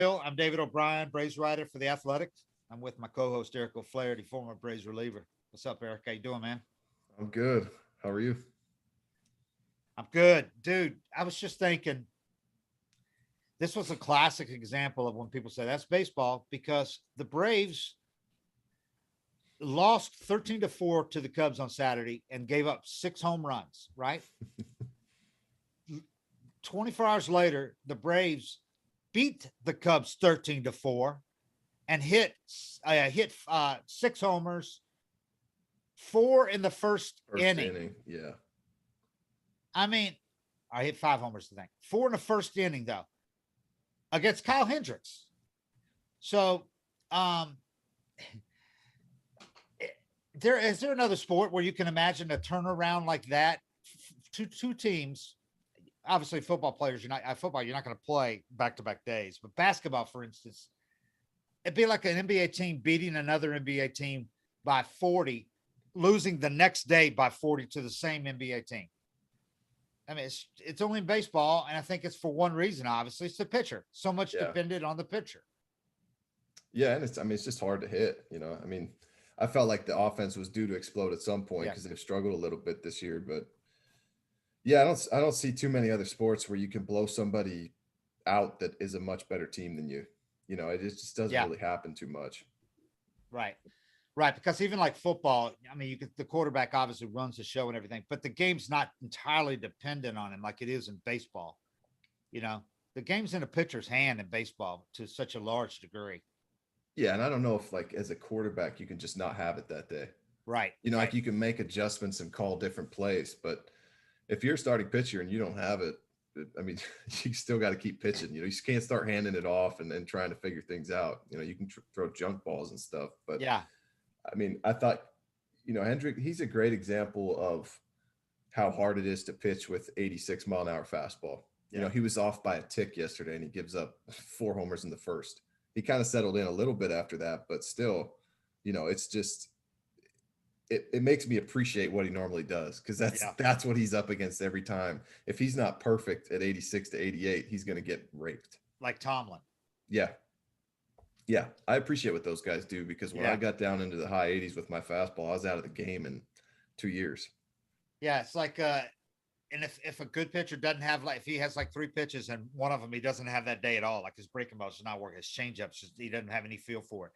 Bill. I'm David O'Brien, Braves writer for The Athletic. I'm with my co-host Eric O'Flaherty, former Braves reliever. What's up, Eric? How you doing, man? I'm good. How are you? I'm good, dude. I was just thinking this was a classic example of when people say that's baseball because the Braves lost 13-4 to the Cubs on Saturday and gave up 6 home runs. Right, 24 hours later, the Braves beat the Cubs 13-4 and hit 6 homers, four in the first First inning. inning. Yeah. I mean, I hit 5 homers to think. Four in the first inning though against Kyle Hendricks. So, um, there another sport where you can imagine a turnaround like that? Two teams. Obviously, football players. You're not going to play back to back days. But basketball, for instance, it'd be like an NBA team beating another NBA team by 40, losing the next day by 40 to the same NBA team. I mean, it's only in baseball, and I think it's for one reason. Obviously, it's the pitcher. So much Yeah. depended on the pitcher. Yeah, and it's just hard to hit, I mean, I felt like the offense was due to explode at some point Yeah, because they've struggled a little bit this year, but yeah, I don't see too many other sports where you can blow somebody out that is a much better team than you. It just doesn't yeah, really happen too much. right, right. Because even like football, I mean, the quarterback obviously runs the show and everything, but the game's not entirely dependent on him like it is in baseball. You know, the game's in a pitcher's hand in baseball to such a large degree. Yeah, and I don't know if like as a quarterback you can just not have it that day. Right, Like right. you can make adjustments and call different plays, but if you're a starting pitcher and you don't have it, I mean, you still got to keep pitching. You just can't start handing it off and then trying to figure things out. You can throw junk balls and stuff, but Yeah, I mean, I thought, Hendrick, he's a great example of how hard it is to pitch with 86-mile-an-hour fastball. yeah, He was off by a tick yesterday and he gives up 4 homers in the first. He kind of settled in a little bit after that, but still, it's just it makes me appreciate what he normally does because that's yeah. that's what he's up against every time. If he's not perfect at 86 to 88, he's going to get raped. Like Tomlin. Yeah. Yeah. I appreciate what those guys do because when I Yeah, got down into the high 80s with my fastball, I was out of the game in 2 years. yeah. It's like and if a good pitcher doesn't have like if he has like three pitches and one of them he doesn't have that day at all, like his breaking balls is not working, his changeups just he doesn't have any feel for it.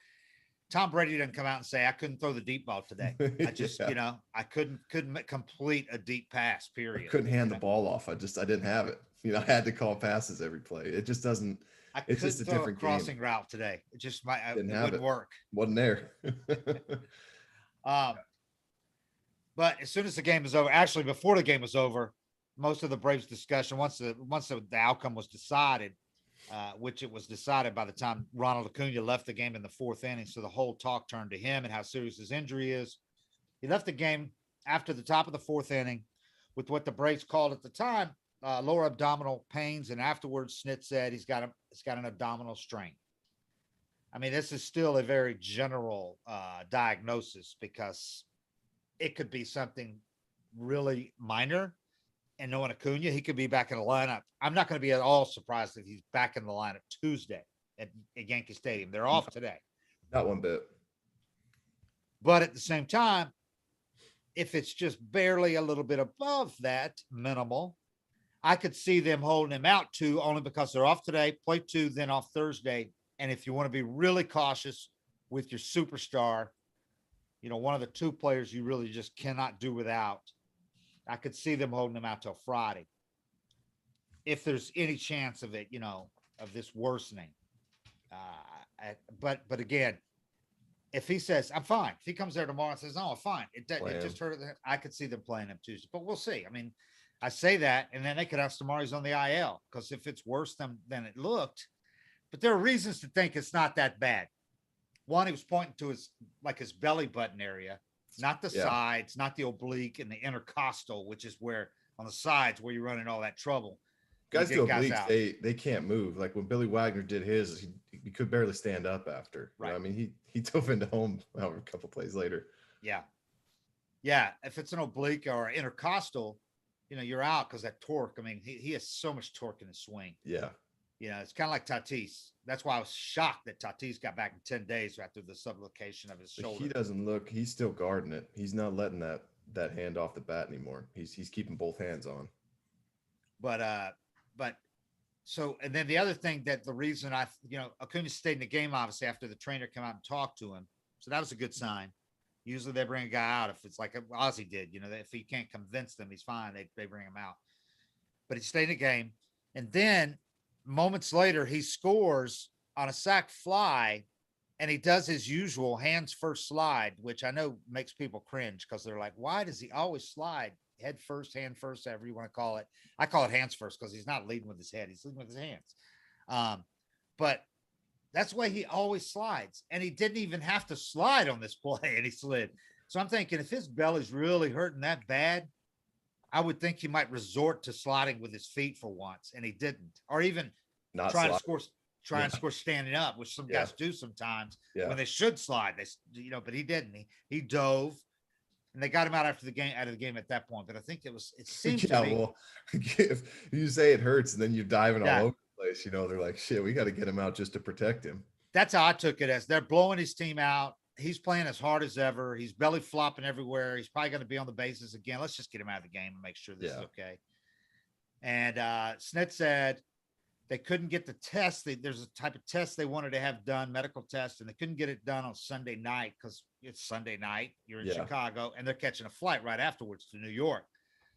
Tom Brady didn't come out and say I couldn't throw the deep ball today. I just Yeah. I couldn't complete a deep pass. I Period. couldn't hand the ball off. I didn't have it. I had to call passes every play. It just doesn't. I It's just couldn't a throw a different game. crossing route today. It just Didn't it have wouldn't it. work. Wasn't there. Um, but as soon as the game was over, actually before the game was over, most of the Braves discussion once the outcome was decided, which it was decided by the time Ronald Acuna left the game in the fourth inning. So the whole talk turned to him and how serious his injury is. He left the game after the top of the fourth inning with what the Braves called at the time lower abdominal pains, and afterwards Snit said he's got an abdominal strain. I mean, this is still a very general diagnosis because it could be something really minor. And knowing Acuna, he could be back in the lineup. I'm not going to be at all surprised if he's back in the lineup Tuesday at Yankee Stadium. They're off today. Not one bit. But at the same time, if it's just barely a little bit above that minimal, I could see them holding him out too, only because they're off today, play two, then off Thursday. And if you want to be really cautious with your superstar, one of the two players you really just cannot do without, I could see them holding him out till Friday. If there's any chance of it, of this worsening. But again, if he says I'm fine, if he comes there tomorrow and says, "No, I'm fine," it just hurt. I could see them playing him Tuesday, but we'll see. I mean, I say that, and then they could have Samaris on the IL because if it's worse than it looked, but there are reasons to think it's not that bad. One, he was pointing to his belly button area, not the Yeah. sides, not the oblique and the intercostal, which is where on the sides where you're running all that trouble. You Guys get do guys obliques, out. they can't move. Like when Billy Wagner did his, he could barely stand up after. Right. I mean, he dove into home a couple plays later. Yeah. Yeah. If it's an oblique or intercostal, you're out because that torque. I mean, he has so much torque in his swing. Yeah. It's kind of like Tatis. That's why I was shocked that Tatis got back in 10 days after the subluxation of his But he shoulder. doesn't look. He's still guarding it. He's not letting that hand off the bat anymore. He's keeping both hands on. But but so, and then the other thing, that the reason Acuna stayed in the game, obviously, after the trainer came out and talked to him. So that was a good sign. Usually they bring a guy out if it's like Ozzy did, if he can't convince them, he's fine. They bring him out. But he stayed in the game. And then moments later, he scores on a sac fly, and he does his usual hands first slide, which I know makes people cringe because they're like, why does he always slide head first, hand first, however you want to call it? I call it hands first because he's not leading with his head, he's leading with his hands. But that's why he always slides. And he didn't even have to slide on this play, and he slid. So I'm thinking, if his belly's really hurting that bad, I would think he might resort to sliding with his feet for once, and he didn't. Or even Not try to slide. score try and score standing up, which some Yeah. guys do sometimes Yeah. when they should slide. But he didn't. He dove, and they got him out after the game, out of the game at that point. But I think it seemed to me. Well, if you say it hurts and then you're diving Yeah. all over the place, they're like, shit, we got to get him out just to protect him. That's how I took it, as they're blowing his team out. He's playing as hard as ever. He's belly flopping everywhere. He's probably going to be on the bases again. Let's just get him out of the game and make sure this is okay. And Snit said they couldn't get the test. There's a type of test they wanted to have done, medical test, and they couldn't get it done on Sunday night because it's Sunday night. You're in Chicago, and they're catching a flight right afterwards to New York.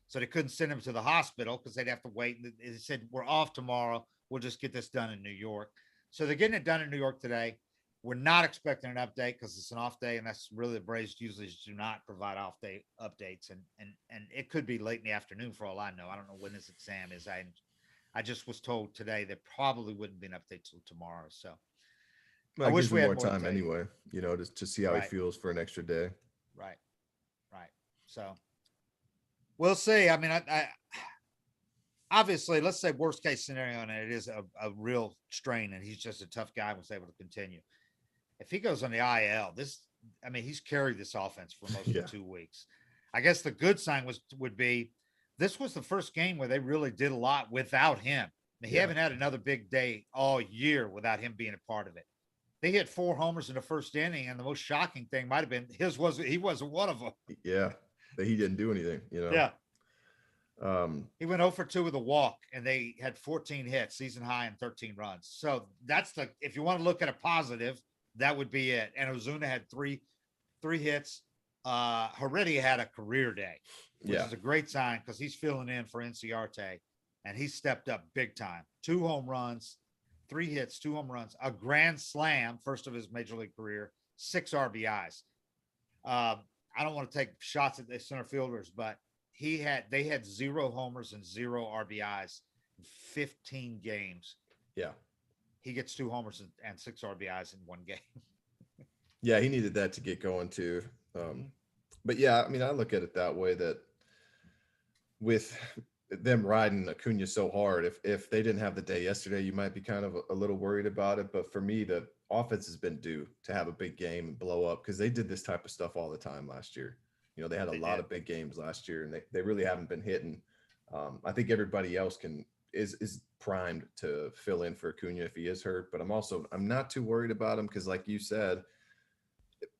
So they couldn't send him to the hospital because they'd have to wait. They said, we're off tomorrow. We'll just get this done in New York. So they're getting it done in New York today. We're not expecting an update because it's an off day, and that's really the Braves usually do not provide off day updates. And it could be late in the afternoon for all I know. I don't know when this exam is. I just was told today there probably wouldn't be an update till tomorrow. So I wish we had more time anyway, to see how he feels for an extra day. Right. So we'll see. I mean, I obviously, let's say worst case scenario, and it is a real strain, and he's just a tough guy and was able to continue. If he goes on the IL, he's carried this offense for most of 2 weeks. I guess the good sign would be this was the first game where they really did a lot without him. He haven't had another big day all year without him being a part of it. They hit 4 homers in the first inning, and the most shocking thing might have been he wasn't one of them. Yeah, that he didn't do anything. Yeah. He went 0 for 2 with a walk, and they had 14 hits, season high, and 13 runs. So that's if you want to look at a positive, that would be it. And Ozuna had three hits. Heredia had a career day, which is a great sign because he's filling in for Inciarte, and he stepped up big time. 2 home runs, 3 hits, 2 home runs, a grand slam, first of his major league career, 6 RBIs. I don't want to take shots at the center fielders, but they had 0 homers and 0 RBIs in 15 games. Yeah. He gets 2 homers and 6 RBIs in 1 game. Yeah, he needed that to get going too. But yeah, I look at it that way, that with them riding Acuna so hard, if they didn't have the day yesterday, you might be kind of a little worried about it. But for me, the offense has been due to have a big game and blow up, because they did this type of stuff all the time last year. They had a lot of big games last year, and they really haven't been hitting. I think everybody else is primed to fill in for Acuna if he is hurt, but I'm not too worried about him, because like you said,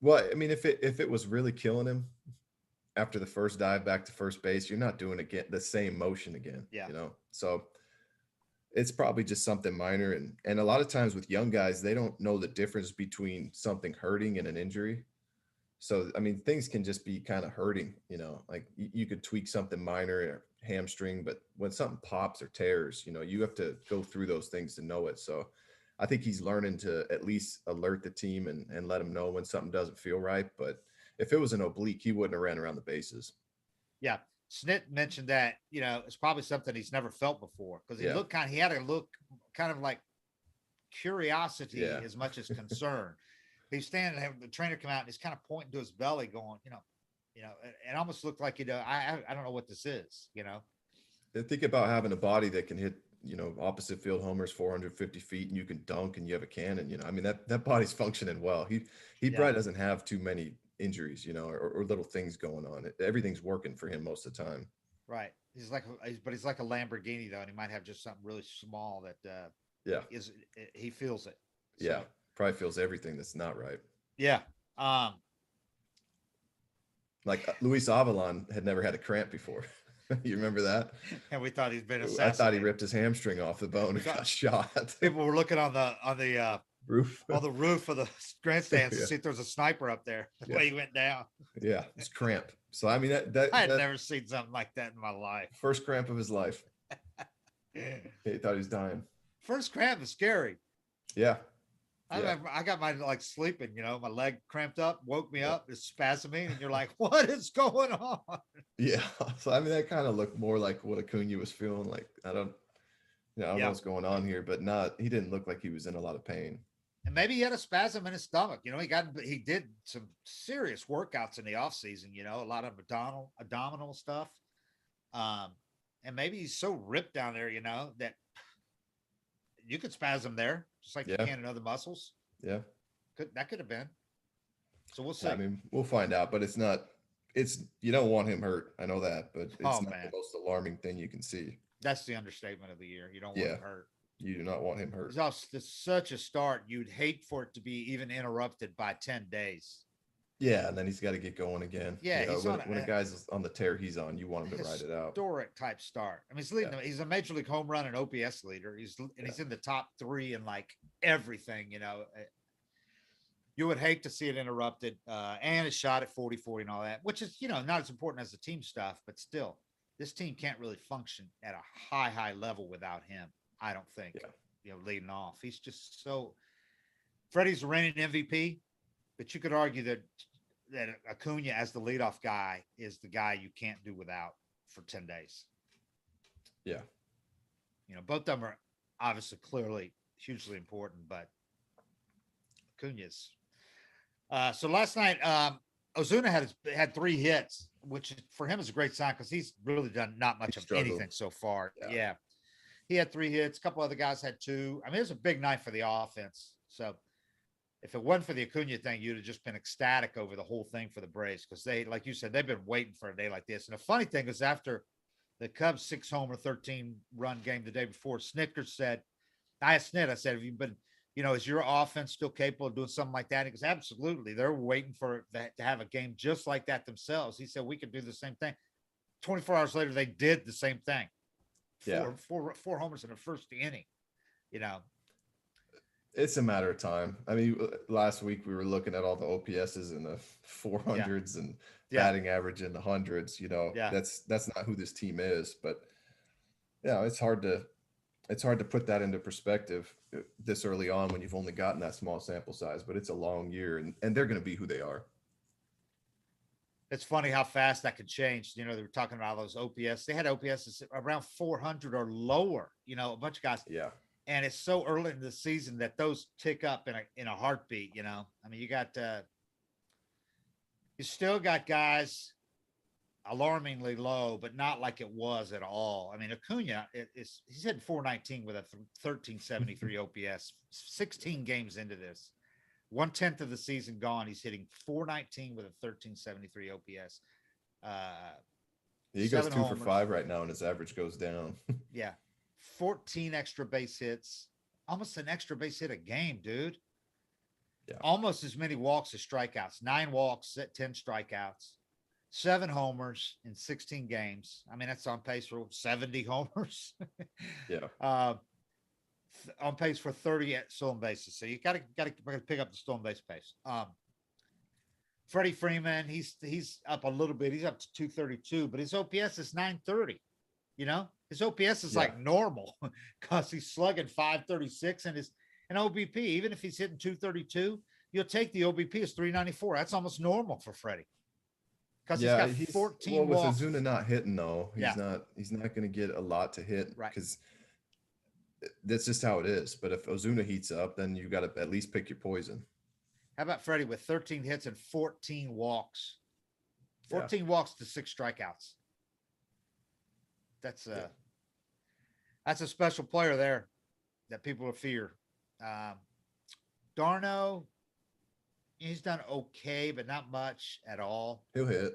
if it was really killing him after the first dive back to first base, you're not doing the same motion again. So it's probably just something minor, and a lot of times with young guys, they don't know the difference between something hurting and an injury. So, things can just be kind of hurting, like you could tweak something minor, or hamstring, but when something pops or tears, you have to go through those things to know it. So I think he's learning to at least alert the team and let them know when something doesn't feel right. But if it was an oblique, he wouldn't have ran around the bases. Yeah. Snit mentioned that, it's probably something he's never felt before, because he had a look kind of like curiosity as much as concern. He's standing there, the trainer come out, and he's kind of pointing to his belly going, it almost looked like, I don't know what this is, Think about having a body that can hit, opposite field homers 450 feet, and you can dunk, and you have a cannon, that body's functioning well. He probably doesn't have too many injuries, or little things going on. Everything's working for him most of the time. Right. He's like a Lamborghini though, and he might have just something really small that Yeah. he feels it. Yeah. So Probably feels everything that's not right. yeah. Um, Like Luis Avalon had never had a cramp before. You remember that? and we thought he'd been I thought he assassinated. ripped his hamstring off the bone We and thought got shot. people were looking on the Roof. on the roof of the grandstands to Yeah. see if there was a sniper up there. The Yeah. way he went down, Yeah. It's cramp. So I mean I had that never seen something like that in my life. first cramp of his life. He thought he was dying. First cramp is scary. Yeah. I Yeah. remember I got mine like sleeping, my leg cramped up, woke me Yeah. up, it's spasming, and you're like, what is going on? Yeah. So I mean that kind of looked more like what Acuna was feeling like. I don't know what's going on here, but he didn't look like he was in a lot of pain. And maybe he had a spasm in his stomach. He did some serious workouts in the off season, a lot of abdominal stuff. And maybe he's so ripped down there, that you could spasm there, just like you can in other muscles. Yeah. That could have been. So we'll see. I mean, we'll find out, but you don't want him hurt. I know that, but it's not the most alarming thing you can see. That's the understatement of the year. You don't want him hurt. You do not want him hurt. It's such a start. You'd hate for it to be even interrupted by 10 days. Yeah, and then he's got to get going again. Yeah, when a guy's on the tear he's on, you want him to ride it out. Historic type start. I mean, he's a major league home run and OPS leader. He's in the top 3 in like everything. You would hate to see it interrupted, and a shot at 40-40 and all that, which is not as important as the team stuff, but still, this team can't really function at a high level without him. I don't think. Leading off, he's just so. Freddie's the reigning MVP, but you could argue that Acuna as the leadoff guy is the guy you can't do without for 10 days. Yeah. Both of them are obviously clearly hugely important, but Acuna's. So last night, Ozuna had 3 hits, which for him is a great sign because he's really done not much of anything so far. Yeah. He had 3 hits. A couple other guys had 2. I mean, it was a big night for the offense. So if it wasn't for the Acuna thing, you'd have just been ecstatic over the whole thing for the Braves because they, like you said, they've been waiting for a day like this. And the funny thing is after the Cubs 6-homer, 13-run game the day before, Snickers said, I asked Snit, I said, have you been, is your offense still capable of doing something like that? He goes, absolutely. They're waiting for that to have a game just like that themselves. He said, we could do the same thing. 24 hours later, they did the same thing. Four homers in the first inning, It's a matter of time. I mean, last week we were looking at all the OPSs in the 400s and batting average in the hundreds. That's not who this team is. But it's hard to put that into perspective this early on when you've only gotten that small sample size. But it's a long year, and they're going to be who they are. It's funny how fast that could change. They were talking about those OPS. They had OPS around 400 or lower. A bunch of guys. Yeah. And it's so early in the season that those tick up in a heartbeat. I mean, you still got guys alarmingly low, but not like it was at all. I mean, Acuna he's hitting 419 with a 1373 OPS. 16 games into this. 1/10 of the season gone. He's hitting 419 with a 1373 OPS. He goes 2 for 5 right now, and his average goes down. Yeah. 14 extra base hits, almost an extra base hit a game, dude. Yeah. Almost as many walks as strikeouts, 9 walks, 10 strikeouts, 7 homers in 16 games. I mean, that's on pace for 70 homers. Yeah. On pace for 30 stolen bases. So you got to pick up the stolen base pace. Freddie Freeman, he's up a little bit. He's up to 232, but his OPS is 930. His OPS is like normal because he's slugging 536 and his OBP, even if he's hitting 232, you'll take the OBP as 394. That's almost normal for Freddie. Because he's got 14 walks. With Ozuna not hitting though, he's not going to get a lot to hit because that's just how it is. But if Ozuna heats up, then you got to at least pick your poison. How about Freddie with 13 hits and 14 walks? 14 walks to 6 strikeouts. That's a special player there that people will fear. Darno, he's done okay, but not much at all. He'll hit.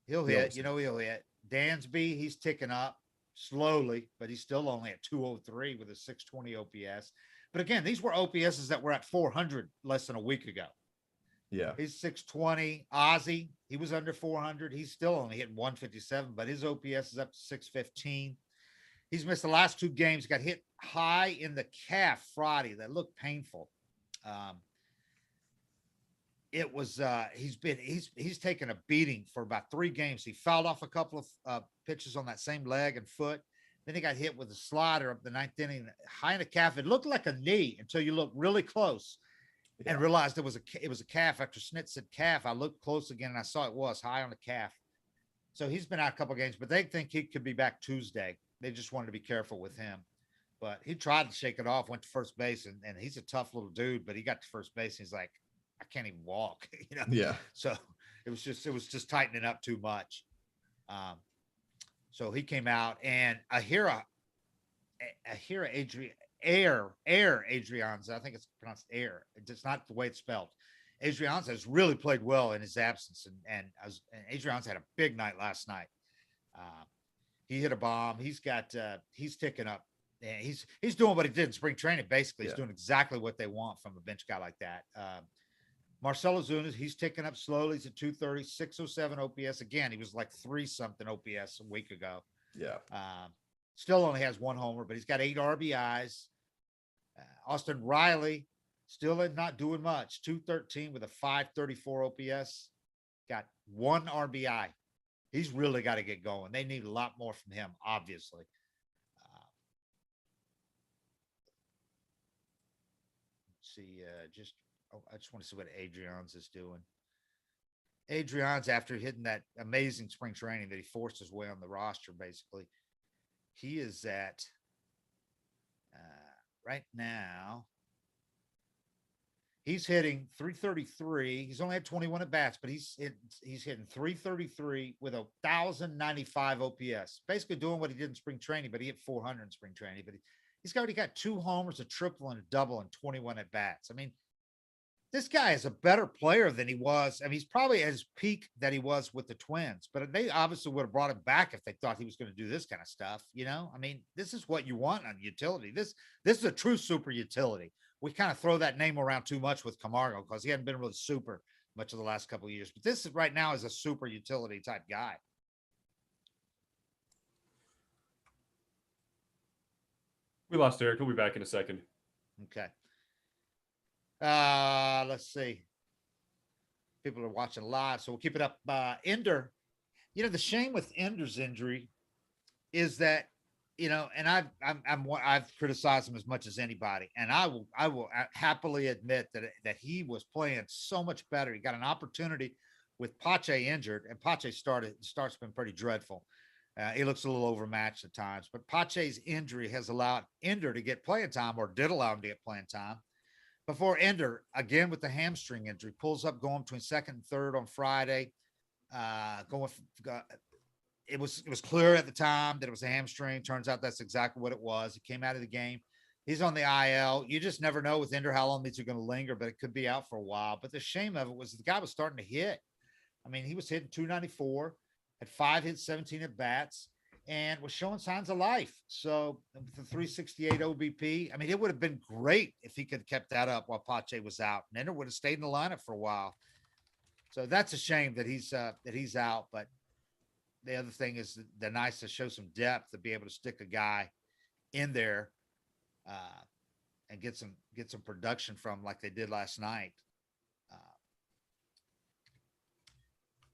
He'll hit. He'll hit. Dansby, he's ticking up slowly, but he's still only at 203 with a 620 OPS. But again, these were OPSs that were at 400 less than a week ago. Yeah. He's 620. Ozzy, he was under 400. He's still only hitting 157, but his OPS is up to 615. He's missed the last 2 games, got hit high in the calf Friday. That looked painful. It was he's taken a beating for about 3 games. He fouled off a couple of pitches on that same leg and foot. Then he got hit with a slider up the 9th inning, high in the calf. It looked like a knee until you look really close and realized it was a calf. After Snit said calf, I looked close again and I saw it was high on the calf. So he's been out a couple of games, but they think he could be back Tuesday. They just wanted to be careful with him. But he tried to shake it off, went to first base, and he's a tough little dude, but he got to first base and he's like, I can't even walk, you know? Yeah. So it was just tightening up too much. So he came out, and Ahira Adrianza, I think it's pronounced Air. It's not the way it's spelled. Adrianza has really played well in his absence, and Adrianza had a big night last night. He hit a bomb. He's ticking up. He's doing what he did in spring training. Basically, he's doing exactly what they want from a bench guy like that. Marcelo Zuna, he's ticking up slowly. He's at 230, 607 OPS. Again, he was like 3-something OPS a week ago. Yeah. Still only has 1 homer, but he's got 8 RBIs. Austin Riley still not doing much. 213 with a 534 OPS. Got 1 RBI. He's really got to get going. They need a lot more from him, obviously. Let's see, I just want to see what Adrian's is doing. Adrian's, after hitting that amazing spring training that he forced his way on the roster, basically, he is at right now. He's hitting 333. He's only had 21 at bats, but he's hitting 333 with 1,095 OPS. Basically doing what he did in spring training, but he hit 400 in spring training. But he's already got 2 homers, a triple, and a double, and 21 at bats. I mean, this guy is a better player than he was. I mean, he's probably at his peak that he was with the Twins, but they obviously would have brought him back if they thought he was going to do this kind of stuff. You know, I mean, this is what you want on utility. This is a true super utility. We kind of throw that name around too much with Camargo because he hadn't been really super much of the last couple of years, but this is right now is a super utility type guy. We lost Eric. He'll be back in a second. Okay. Let's see. People are watching live, so we'll keep it up. Ender, you know, the shame with Ender's injury is that, you know, and I've criticized him as much as anybody, and I will happily admit that he was playing so much better. He got an opportunity with Pache injured, and Pache's start's been pretty dreadful. He looks a little overmatched at times, but Pache's injury has allowed Ender to get playing time, or did allow him to get playing time. Before Ender, again with the hamstring injury, pulls up going between second and third on Friday. It was clear at the time that it was a hamstring. Turns out that's exactly what it was. He came out of the game. He's on the IL. You just never know with Ender how long these are going to linger, but it could be out for a while. But the shame of it was the guy was starting to hit. I mean, he was hitting 294, had 5 hits, 17 at bats, and was showing signs of life. So the 368 OBP, I mean, it would have been great if he could have kept that up while Pache was out, and Ender would have stayed in the lineup for a while. So that's a shame that he's out. But the other thing is they're nice to show some depth, to be able to stick a guy in there and get some production from, like they did last night.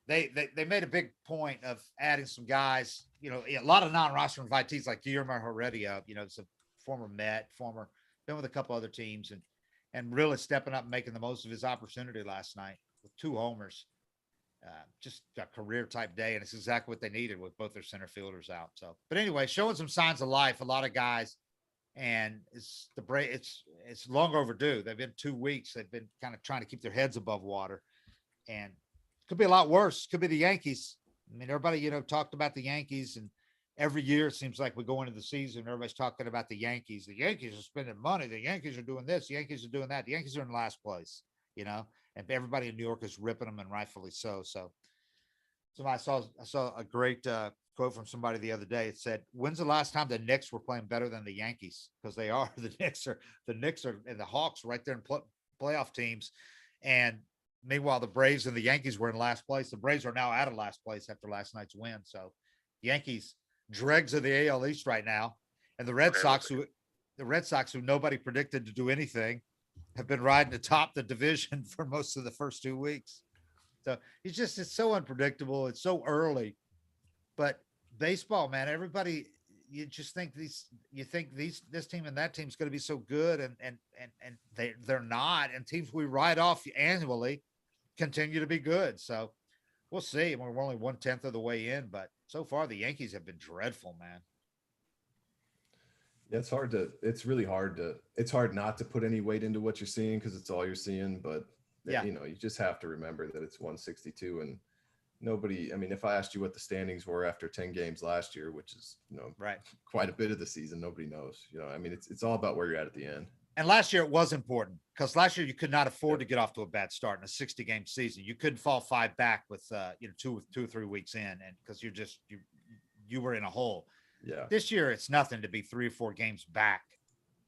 They made a big point of adding some guys, you know, a lot of non-roster invitees like Guillermo Heredia, you know, it's a former Met, been with a couple other teams, and really stepping up and making the most of his opportunity last night with 2 homers. Just a career type day, and it's exactly what they needed with both their center fielders out. So, but anyway, showing some signs of life, a lot of guys, and it's long overdue. They've been 2 weeks. They've been kind of trying to keep their heads above water, and could be a lot worse. Could be the Yankees. I mean, everybody, you know, talked about the Yankees, and every year it seems like we go into the season, everybody's talking about the Yankees. The Yankees are spending money. The Yankees are doing this. The Yankees are doing that. The Yankees are in last place, you know, and everybody in New York is ripping them, and rightfully so. So I saw a great quote from somebody the other day. It said, "When's the last time the Knicks were playing better than the Yankees?" Because they are. The Knicks are, and the Hawks right there in playoff teams. And meanwhile, the Braves and the Yankees were in last place. The Braves are now out of last place after last night's win. So, Yankees dregs of the AL East right now, and the Red Sox, who nobody predicted to do anything, have been riding atop the division for most of the first 2 weeks. So it's so unpredictable. It's so early, but baseball, man, everybody, you think this team and that team is going to be so good, and they're not, and teams we write off annually continue to be good. So we'll see. We're only 1/10 of the way in, but so far the Yankees have been dreadful, man. Yeah, it's hard not to put any weight into what you're seeing because it's all you're seeing. But, Yeah. you just have to remember that it's 162 and nobody, I mean, if I asked you what the standings were after 10 games last year, which is, Right. quite a bit of the season, nobody knows, I mean, it's all about where you're at the end. And last year it was important because last year you could not afford to get off to a bad start in a 60-game season. You couldn't fall 5 back with, 2 or 3 weeks in, and because you were in a hole. Yeah. This year it's nothing to be 3 or 4 games back.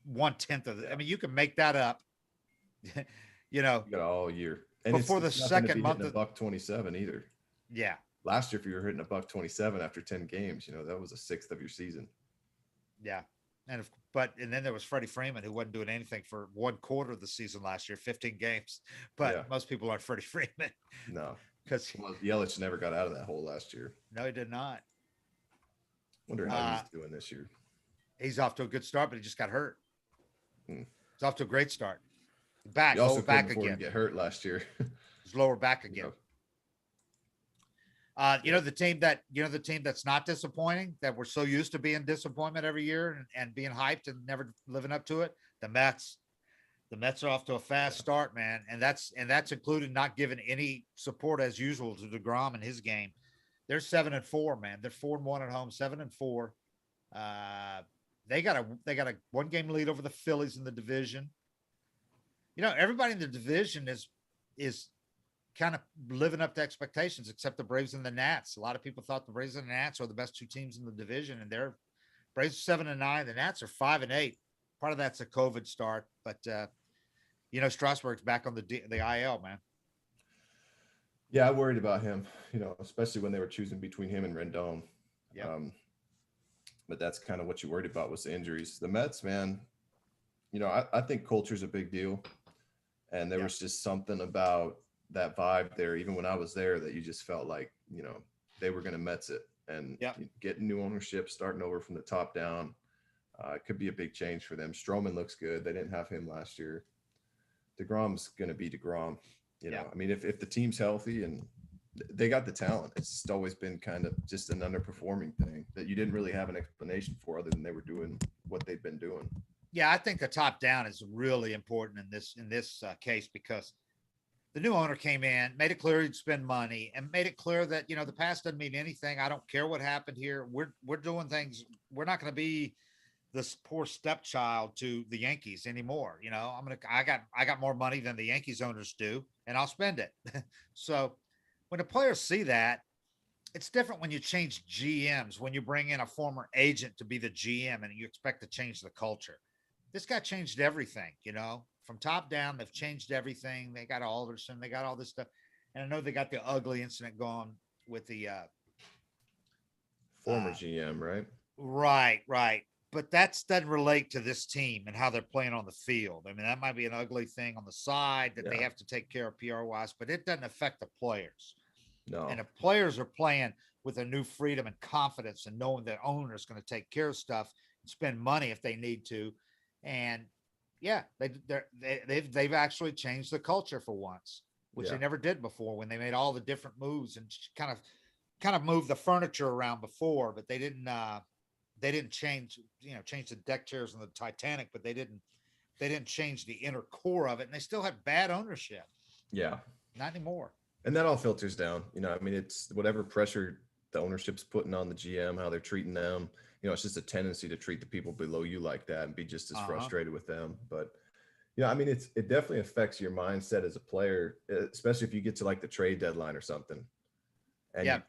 1/10 of the. I mean, you can make that up. You got all year. And before it's the nothing to second be month hitting a $127 either. Yeah. Last year, if you were hitting a $127 after 10 games, that was a sixth of your season. Yeah. And then there was Freddie Freeman, who wasn't doing anything for 1/4 of the season last year, 15 games. But most people aren't Freddie Freeman. No, because Yelich never got out of that hole last year. No, he did not. Wonder how he's doing this year. He's off to a good start, but he just got hurt. He's off to a great start. He also back again. again. Get hurt last year. His lower back again. The team that's not disappointing, that we're so used to being disappointment every year and being hyped and never living up to it. The Mets. The Mets are off to a fast start, man, and that's including not giving any support as usual to DeGrom and his game. They're 7-4, man. They're 4-1 at home, 7-4. They got a 1-game lead over the Phillies in the division. Everybody in the division is kind of living up to expectations, except the Braves and the Nats. A lot of people thought the Braves and the Nats are the best 2 teams in the division, and they're Braves 7-9. The Nats are 5-8. Part of that's a COVID start, but Strasburg's back on the IL, man. Yeah, I worried about him, especially when they were choosing between him and Rendon. Yeah. But that's kind of what you worried about was the injuries. The Mets, man, I think culture's a big deal. And there was just something about that vibe there, even when I was there, that you just felt like, they were going to Mets it and getting new ownership, starting over from the top down. It could be a big change for them. Stroman looks good. They didn't have him last year. DeGrom's going to be DeGrom. I mean, if the team's healthy and they got the talent, it's just always been kind of just an underperforming thing that you didn't really have an explanation for other than they were doing what they've been doing. Yeah, I think the top down is really important in this case because the new owner came in, made it clear he'd spend money, and made it clear that the past doesn't mean anything. I don't care what happened here. We're doing things. We're not going to be this poor stepchild to the Yankees anymore. I got more money than the Yankees owners do, and I'll spend it. So when the players see that, it's different when you change GMs, when you bring in a former agent to be the GM and you expect to change the culture. This guy changed everything, from top down. They've changed everything. They got Alderson. They got all this stuff. And I know they got the ugly incident going with the former GM, right? Right. But that doesn't relate to this team and how they're playing on the field. I mean, that might be an ugly thing on the side that they have to take care of PR-wise, but it doesn't affect the players. No. And if players are playing with a new freedom and confidence and knowing that owner is going to take care of stuff and spend money if they need to. And they've actually changed the culture for once, which they never did before when they made all the different moves and kind of moved the furniture around before, but they didn't change the deck chairs on the Titanic, but they didn't change the inner core of it, and they still have bad ownership. Yeah. Not anymore. And that all filters down, I mean, it's whatever pressure the ownership's putting on the GM, how they're treating them. It's just a tendency to treat the people below you like that and be just as frustrated with them. But, I mean, it definitely affects your mindset as a player, especially if you get to like the trade deadline or something. And Yeah.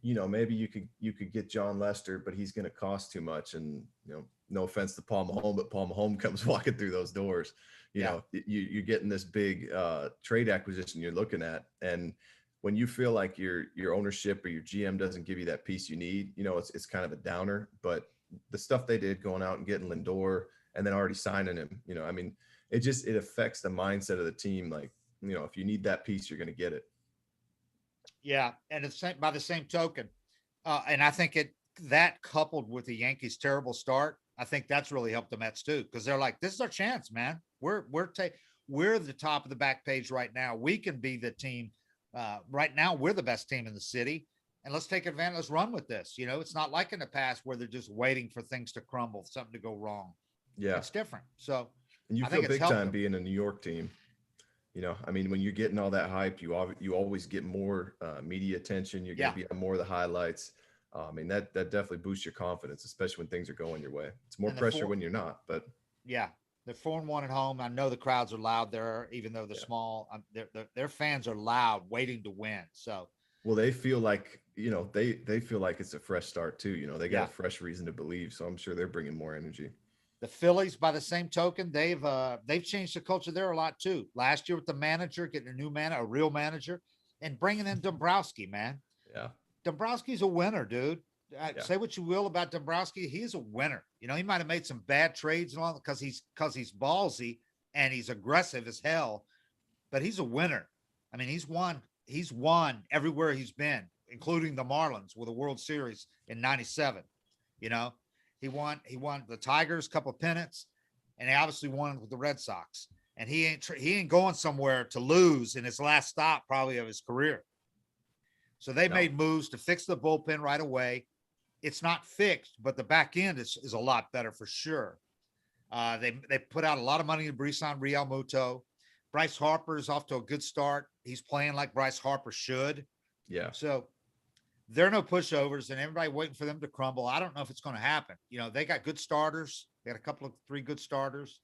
you know, maybe you could get John Lester, but he's going to cost too much. And you know, no offense to Paul Mahomes, but Paul Mahomes comes walking through those doors. You Yeah. know, you're getting this big trade acquisition you're looking at, and when you feel like your ownership or your GM doesn't give you that piece you need, you know, it's kind of a downer. But the stuff they did going out and getting Lindor and then already signing him, you know, I mean, it affects the mindset of the team. Like, you know, if you need that piece, you're going to get it. Yeah. And it's by the same token, and I think that coupled with the Yankees' terrible start, I think that's really helped the Mets too, because they're like, this is our chance, man. We're the top of the back page right now. We can be the team. Right now, we're the best team in the city, and let's take advantage. Let's run with this. You know, it's not like in the past where they're just waiting for things to crumble, something to go wrong. Yeah. It's different. So And you I feel think it's big helped time them. being a New York team. You know, I mean, when you're getting all that hype, you always get more media attention. You're going Yeah. to be on more of the highlights. I mean, that definitely boosts your confidence, especially when things are going your way. It's more And the pressure four, when you're not, but yeah, they're 4-1 at home. I know the crowds are loud there, even though they're yeah. small. Their fans are loud, waiting to win. So Well, they feel like, you know, they feel like it's a fresh start too. You know, they got a yeah, fresh reason to believe. So I'm sure they're bringing more energy. the Phillies, by the same token, they've changed the culture there a lot too. Last year with the manager, getting a new a real manager, and bringing in Dombrowski, man. Yeah. Dombrowski's a winner, dude. Yeah. Say what you will about Dombrowski, he's a winner. You know, he might have made some bad trades and all because he's ballsy and he's aggressive as hell, but he's a winner. I mean, he's won everywhere he's been, including the Marlins with a World Series in '97. You know, he won the Tigers, couple of pennants, and he obviously won with the Red Sox. And he ain't going somewhere to lose in his last stop probably of his career. So they No. made moves to fix the bullpen right away. It's not fixed, but the back end is a lot better for sure. They put out a lot of money to Brisson Real Muto. Bryce Harper is off to a good start. He's playing like Bryce Harper should. Yeah. So they're no pushovers, and everybody waiting for them to crumble. I don't know if it's going to happen. You know, they got good starters. They got a couple of 3 good starters.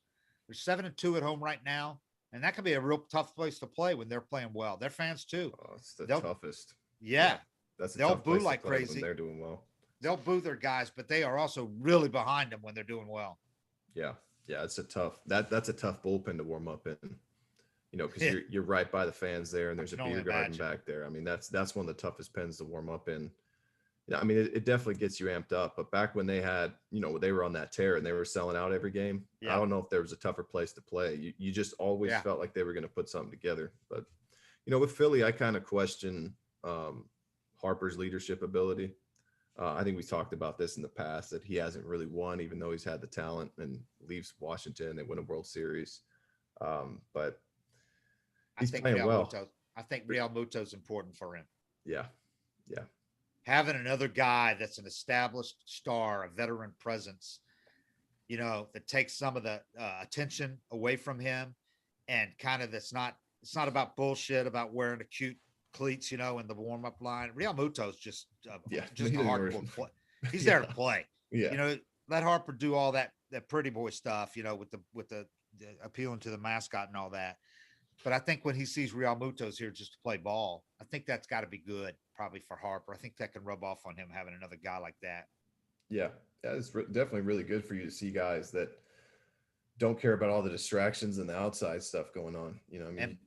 They're 7-2 at home right now, and that can be a real tough place to play when they're playing well. Their fans too. Oh, it's the They'll toughest. yeah, That's a they'll tough boo place to like play when crazy. they're doing well. They'll boo their guys, but they are also really behind them when they're doing well. Yeah. Yeah. It's a tough, that's a tough bullpen to warm up in, you know, because Yeah. you're right by the fans there and there's a can only beer garden imagine. back there. I mean, that's one of the toughest pens to warm up in. Yeah, I mean, it definitely gets you amped up. But back when they had, you know, they were on that tear and they were selling out every game, I Yeah. don't know if there was a tougher place to play. You just always Yeah. felt like they were going to put something together. But, you know, with Philly, I kind of question Harper's leadership ability. I think we talked about this in the past that he hasn't really won, even though he's had the talent and leaves Washington. They win a World Series. But he's playing well. I think Real Muto's important for him. Yeah. Yeah. Having another guy that's an established star, a veteran presence, you know, that takes some of the attention away from him, and kind of it's not about bullshit about wearing the cute cleats, you know, in the warm up line. Real Muto's just Yeah. just a He doesn't hardcore play. He's yeah. there to play. Yeah. You know, let Harper do all that pretty boy stuff, you know, with the appealing to the mascot and all that. But I think when he sees Real Muto's here just to play ball, I think that's got to be good probably for Harper. I think that can rub off on him having another guy like that. Yeah, it's definitely really good for you to see guys that don't care about all the distractions and the outside stuff going on. You know, I mean, And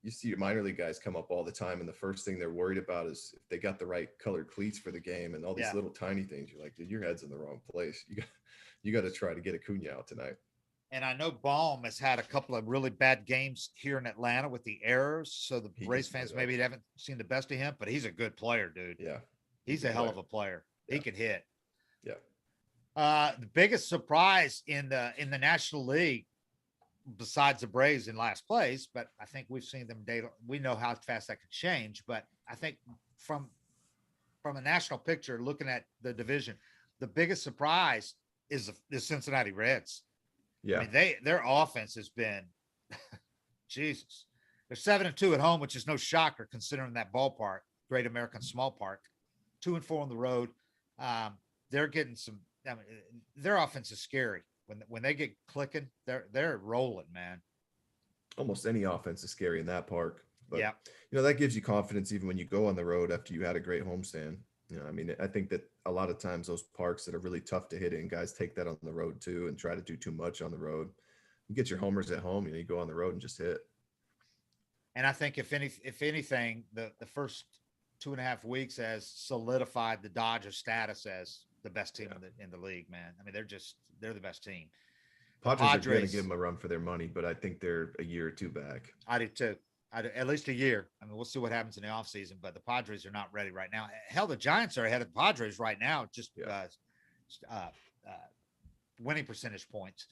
you see minor league guys come up all the time, and the first thing they're worried about is if they got the right colored cleats for the game and all these yeah, little tiny things. You're like, dude, your head's in the wrong place. You got to try to get Acuna out tonight. and I know Baum has had a couple of really bad games here in Atlanta with the errors. So the He Braves gets fans lit up. maybe haven't seen the best of him, but he's a good player, dude. Yeah, He's a a good hell player. of a player. Yeah. He can hit. Yeah, The biggest surprise in the National League, besides the Braves in last place, but I think we've seen them data. We know how fast that could change, but I think from a national picture, looking at the division, the biggest surprise is the Cincinnati Reds. yeah, I mean, their offense has been Jesus. They're 7-2 at home, which is no shocker considering that ballpark, Great American Small Park, 2-4 on the road. They're getting some. I mean, their offense is scary when they get clicking. They're rolling, man. almost any offense is scary in that park. But Yeah. that gives you confidence even when you go on the road after you had a great homestand. I mean, I think that a lot of times those parks that are really tough to hit in, guys take that on the road too and try to do too much on the road. You get your homers at home, you go on the road and just hit. And I think if anything, the first 2.5 weeks has solidified the Dodgers status as the best team in the league, man. I mean, they're the best team. The Padres are going to give them a run for their money, but I think they're a year or two back. I do too. At least a year. I mean, we'll see what happens in the offseason, but the Padres are not ready right now. Hell, the Giants are ahead of the Padres right now, just winning percentage points.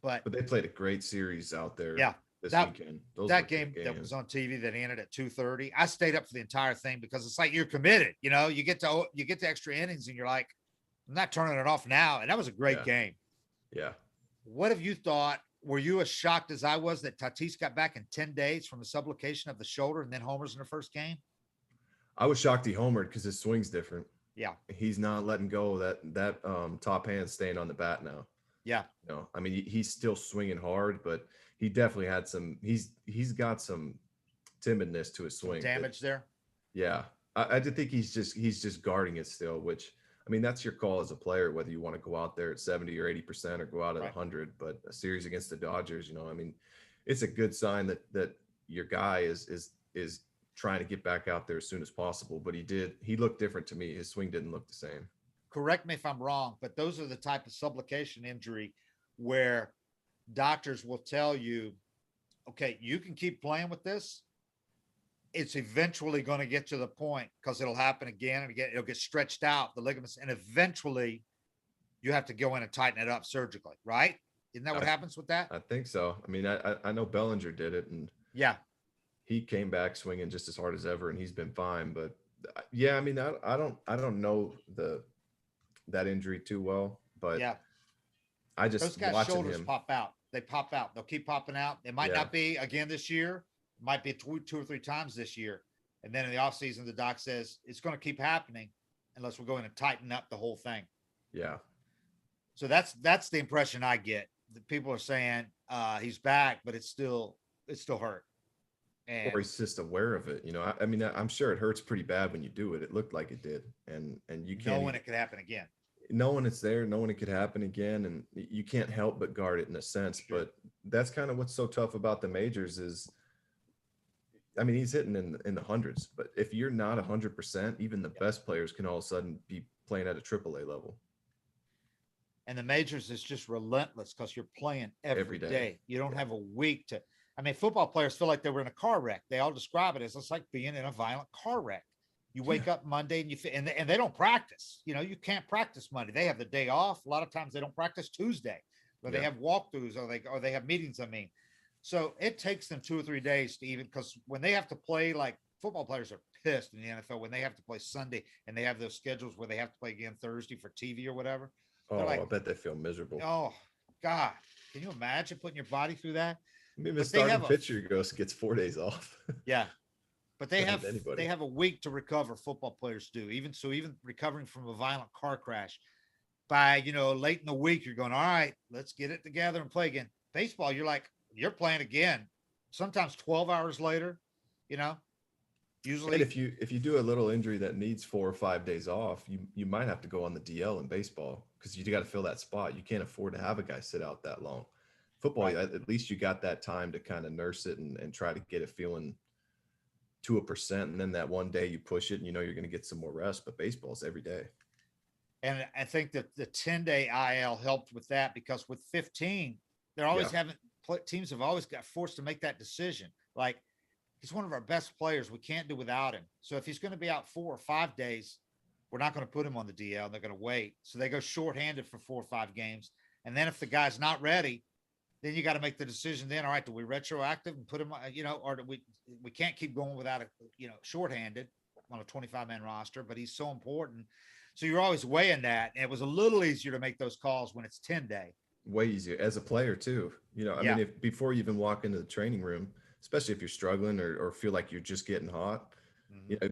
But they played a great series out there. Yeah, this weekend. That game that was on TV that ended at 2:30. I stayed up for the entire thing because it's like you're committed. You get to extra innings and you're like, I'm not turning it off now. And that was a great game. Yeah. What have you thought? Were you as shocked as I was that Tatis got back in 10 days from a subluxation of the shoulder and then homers in the first game? I was shocked he homered because his swing's different. Yeah. He's not letting go of that top hand staying on the bat now. Yeah. I mean, he's still swinging hard, but he definitely had he's got some timidness to his swing. Some damage there. Yeah. I do think he's just guarding it still, which, I mean, that's your call as a player, whether you want to go out there at 70 or 80% or go out at 100. But a series against the Dodgers, I mean, it's a good sign that your guy is trying to get back out there as soon as possible. But he looked different to me. His swing didn't look the same. Correct me if I'm wrong, but those are the type of subluxation injury where doctors will tell you, okay, you can keep playing with this. It's eventually going to get to the point because it'll happen again and again. It'll get stretched out, the ligaments, and eventually you have to go in and tighten it up surgically, right? Isn't that what happens with that? I think so. I mean, I know Bellinger did it, and he came back swinging just as hard as ever, and he's been fine. But yeah, I mean, I don't know that injury too well, but I just those guys' watching shoulders him pop out. They pop out. They'll keep popping out. It might not be again this year. It might be two or three times this year. And then in the offseason, the doc says it's going to keep happening unless we're going to tighten up the whole thing. Yeah. So that's the impression I get. The people are saying he's back, but it's still hurt. Or he's just aware of it. I mean, I'm sure it hurts pretty bad when you do it. It looked like it did. And you can't knowing it could happen again. Knowing it's there, knowing it could happen again, and you can't help but guard it in a sense. Sure. But that's kind of what's so tough about the majors is, I mean, he's hitting in the hundreds, but if you're not 100%, even the best players can all of a sudden be playing at a AAA level. And the majors is just relentless because you're playing every day. You don't have a week to. I mean, football players feel like they were in a car wreck. They all describe it as it's like being in a violent car wreck. You wake up Monday and they don't practice. You can't practice Monday. They have the day off. A lot of times they don't practice Tuesday, or they have walkthroughs, or they have meetings. I mean, so it takes them 2 or 3 days to even, because when they have to play, like football players are pissed in the NFL when they have to play Sunday and they have those schedules where they have to play again Thursday for TV or whatever. Oh, I bet they feel miserable. Oh God, can you imagine putting your body through that? I mean, the starting pitcher gets 4 days off. Yeah. But they have a week to recover. Football players do. Even recovering from a violent car crash, by late in the week, you're going, all right, let's get it together and play again. Baseball, you're playing again. Sometimes 12 hours later, usually. And if you do a little injury that needs 4 or 5 days off, you might have to go on the DL in baseball because you got to fill that spot. You can't afford to have a guy sit out that long. Football, at least you got that time to kind of nurse it and try to get it feeling to 1%, and then that one day you push it and you're going to get some more rest. But baseball's every day. And I think that the 10-day IL helped with that, because with 15, they're always teams have always got forced to make that decision. Like, he's one of our best players. We can't do without him. So if he's going to be out 4 or 5 days, we're not going to put him on the DL. They're going to wait. So they go shorthanded for 4 or 5 games. And then if the guy's not ready, then you got to make the decision then, all right, do we retroactive and put him, or do we can't keep going without shorthanded on a 25-man roster, but he's so important. So you're always weighing that. And it was a little easier to make those calls when it's 10-day. Way easier as a player too. I mean, if before you even walk into the training room, especially if you're struggling or feel like you're just getting hot,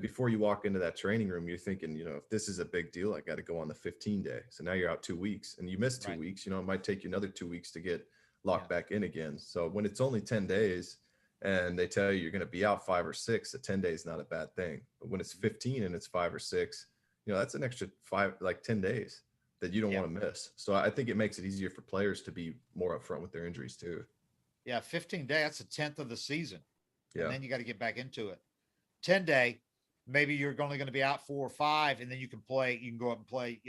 before you walk into that training room, you're thinking, if this is a big deal, I got to go on the 15-day. So now you're out 2 weeks and you miss 2 weeks, it might take you another 2 weeks to get locked back in again. So when it's only 10 days, and they tell you you're going to be out 5 or 6, a 10 days is not a bad thing. But when it's 15 and it's 5 or 6, that's an extra 10 days that you don't want to miss. So I think it makes it easier for players to be more upfront with their injuries too. Yeah, 15 day, that's a 10th of the season. Yeah. And then you got to get back into it. 10 day, maybe you're only going to be out 4 or 5, and then you can go up and play,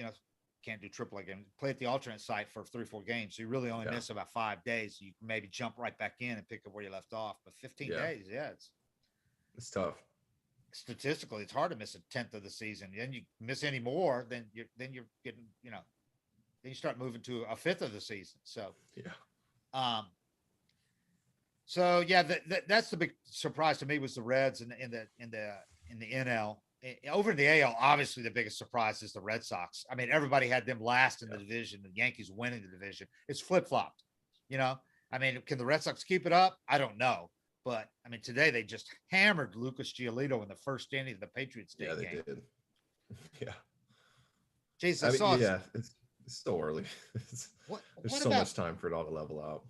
can't do triple again, play at the alternate site for 3 or 4 games. So you really only miss about 5 days. You can maybe jump right back in and pick up where you left off. But 15 days, it's tough. Statistically, it's hard to miss a 10th of the season. Then you miss any more, then you're getting, then you start moving to a 5th of the season. So, that's the big surprise to me was the Reds in the NL. Over in the AL, obviously the biggest surprise is the Red Sox. I mean, everybody had them last in the division. The Yankees winning the division. It's flip-flopped. I mean, can the Red Sox keep it up? I don't know. But, I mean, today they just hammered Lucas Giolito in the first inning of the Patriots game. Yeah, they did. Yeah. Jeez, it's still early. There's so much time for it all to level out.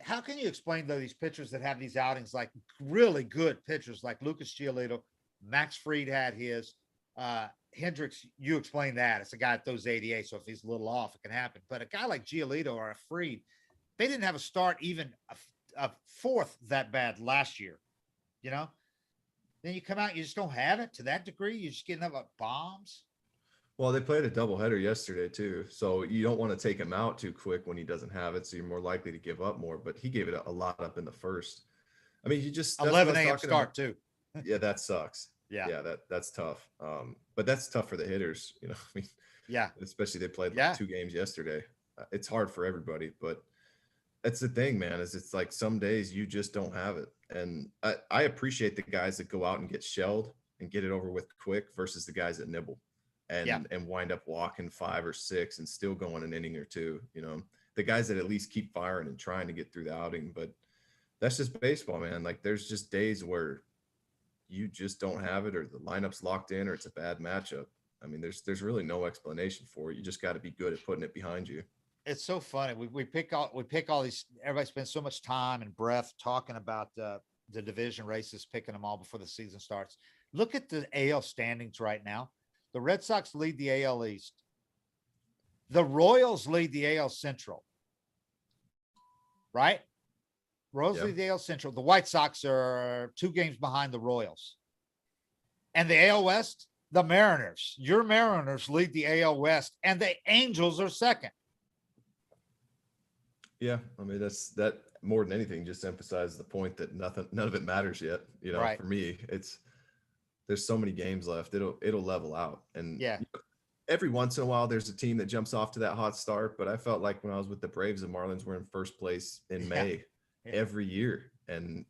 How can you explain, though, these pitchers that have these outings, like really good pitchers like Lucas Giolito, Max Fried had his, Hendricks, you explained that. It's a guy that throws 88, so if he's a little off, it can happen. But a guy like Giolito or a Fried, they didn't have a start even a 4th that bad last year, Then you come out, you just don't have it to that degree. You're just getting up at bombs. Well, they played a doubleheader yesterday too, so you don't want to take him out too quick when he doesn't have it, so you're more likely to give up more. But he gave it a lot up in the first. I mean, you just 11 a.m. start too. Yeah, that sucks. Yeah, that's tough. But that's tough for the hitters, I mean, especially they played 2 games yesterday. It's hard for everybody, but that's the thing, man, is it's like some days you just don't have it. And I appreciate the guys that go out and get shelled and get it over with quick versus the guys that nibble and wind up walking 5 or 6 and still going an inning or 2, the guys that at least keep firing and trying to get through the outing. But that's just baseball, man. Like there's just days where you just don't have it, or the lineup's locked in, or it's a bad matchup. I mean, there's really no explanation for it. You just got to be good at putting it behind you. It's so funny. We pick all these. Everybody spends so much time and breath talking about the division races, picking them all before the season starts. Look at the AL standings right now. The Red Sox lead the AL East. The Royals lead the AL Central. Right? Royals lead the AL Central. The White Sox are 2 games behind the Royals. And the AL West, the Mariners. Your Mariners lead the AL West, and the Angels are 2nd. Yeah, I mean that more than anything just emphasizes the point that none of it matters yet. Right. For me, there's so many games left. It'll level out, and every once in a while there's a team that jumps off to that hot start. But I felt like when I was with the Braves, the Marlins were in first place in May every year, and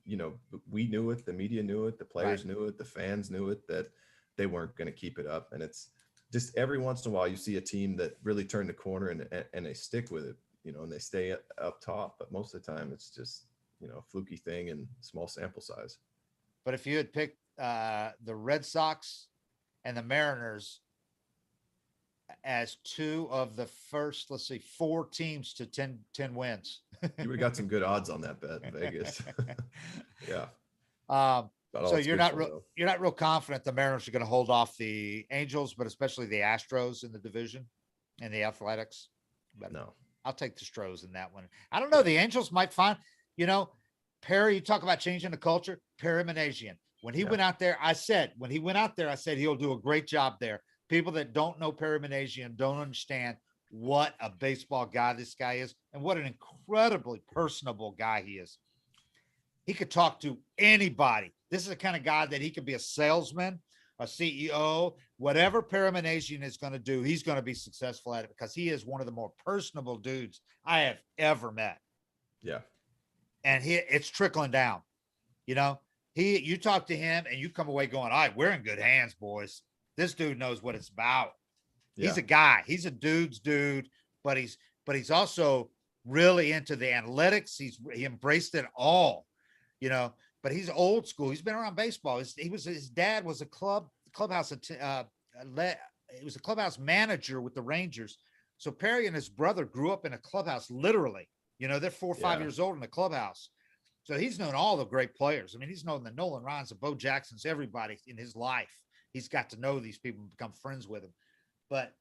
we knew it, the media knew it, the players knew it, the fans knew it, that they weren't going to keep it up. And it's just every once in a while you see a team that really turned the corner and they stick with it. And they stay up top, but most of the time it's just, a fluky thing and small sample size. But if you had picked the Red Sox and the Mariners as 2 of the first, 4 teams to 10 wins, you would have got some good odds on that bet in Vegas. Yeah. So you're not real confident the Mariners are going to hold off the Angels, but especially the Astros in the division and the Athletics. But no. I'll take the Stros in that one. I don't know. The Angels might find, Perry, you talk about changing the culture. Perry Manasian. When he went out there, I said he'll do a great job there. People that don't know Perry Manasian don't understand what a baseball guy this guy is and what an incredibly personable guy he is. He could talk to anybody. This is the kind of guy that he could be a salesman, a CEO, whatever Perry Manasian is going to do, he's going to be successful at it because he is one of the more personable dudes I have ever met. Yeah. And it's trickling down. You talk to him and you come away going, all right, we're in good hands, boys. This dude knows what it's about. Yeah. He's a guy. He's a dude's dude, but he's also really into the analytics. He embraced it all, but he's old school. He's been around baseball. His dad was a clubhouse. He was a clubhouse manager with the Rangers. So Perry and his brother grew up in a clubhouse, literally. They're 4 or 5 years old in the clubhouse. So he's known all the great players. I mean, he's known the Nolan Ryans, the Bo Jacksons, everybody in his life. He's got to know these people and become friends with them. But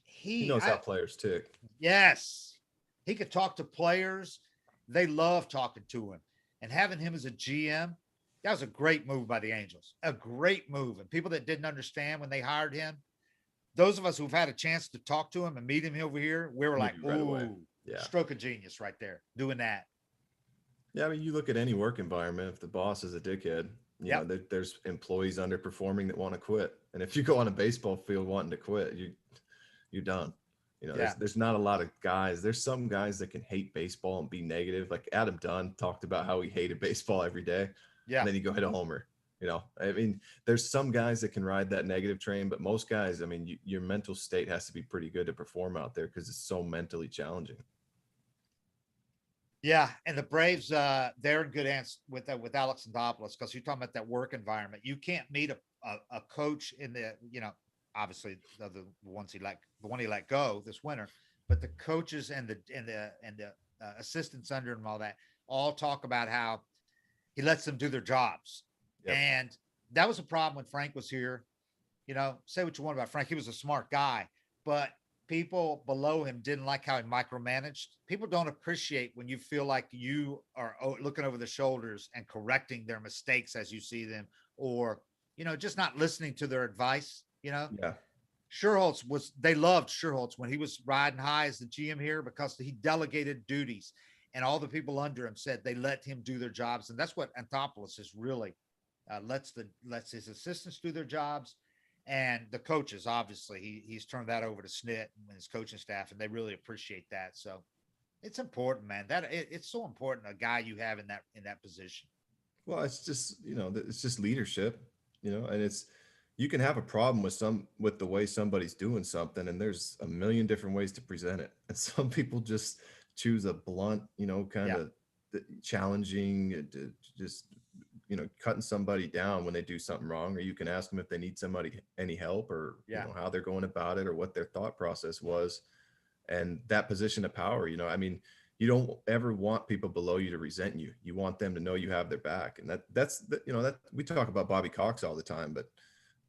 He knows how players tick. yes, he could talk to players. They love talking to him. And having him as a GM, that was a great move by the Angels. A great move. And people that didn't understand when they hired him, those of us who've had a chance to talk to him and meet him over here, we were like, Right away. ooh, Yeah. stroke of genius right there, doing that. Yeah, I mean, you look at any work environment. If the boss is a dickhead, you know, there's employees underperforming that want to quit. And if you go on a baseball field wanting to quit, you're done. You know, there's not a lot of guys. There's some guys that can hate baseball and be negative. Like Adam Dunn talked about how he hated baseball every day. Yeah. And then you go hit a homer. You know, I mean, there's some guys that can ride that negative train, but most guys, I mean, your mental state has to be pretty good to perform out there because it's so mentally challenging. Yeah, and the Braves, they're in good hands with Alex Anthopoulos because you're talking about that work environment. You can't meet a coach in the, you know, obviously the ones the one he let go this winter, but the coaches and the assistants under him, all that, all talk about how he lets them do their jobs, and that was a problem when Frank was here. You know, say what you want about Frank, he was a smart guy, but people below him didn't like how he micromanaged. People don't appreciate when you feel like you are looking over the shoulders and correcting their mistakes as you see them, or, you know, just not listening to their advice, you know? Yeah. They loved Sherholtz when he was riding high as the GM here because he delegated duties and all the people under him said they let him do their jobs. And that's what Anthopoulos is really lets his assistants do their jobs. And the coaches, obviously, he's turned that over to Snit and his coaching staff, and they really appreciate that. So it's important, man. It's so important, a guy you have in that position. Well, it's just, you know, it's just leadership, you know, and you can have a problem with the way somebody's doing something, and there's a million different ways to present it. And some people just choose a blunt, you know, kind of challenging, just, you know, cutting somebody down when they do something wrong, or you can ask them if they need any help, or you know, how they're going about it, or what their thought process was. And that position of power, you know, I mean, you don't ever want people below you to resent you. You want them to know you have their back. And you know, that we talk about Bobby Cox all the time, but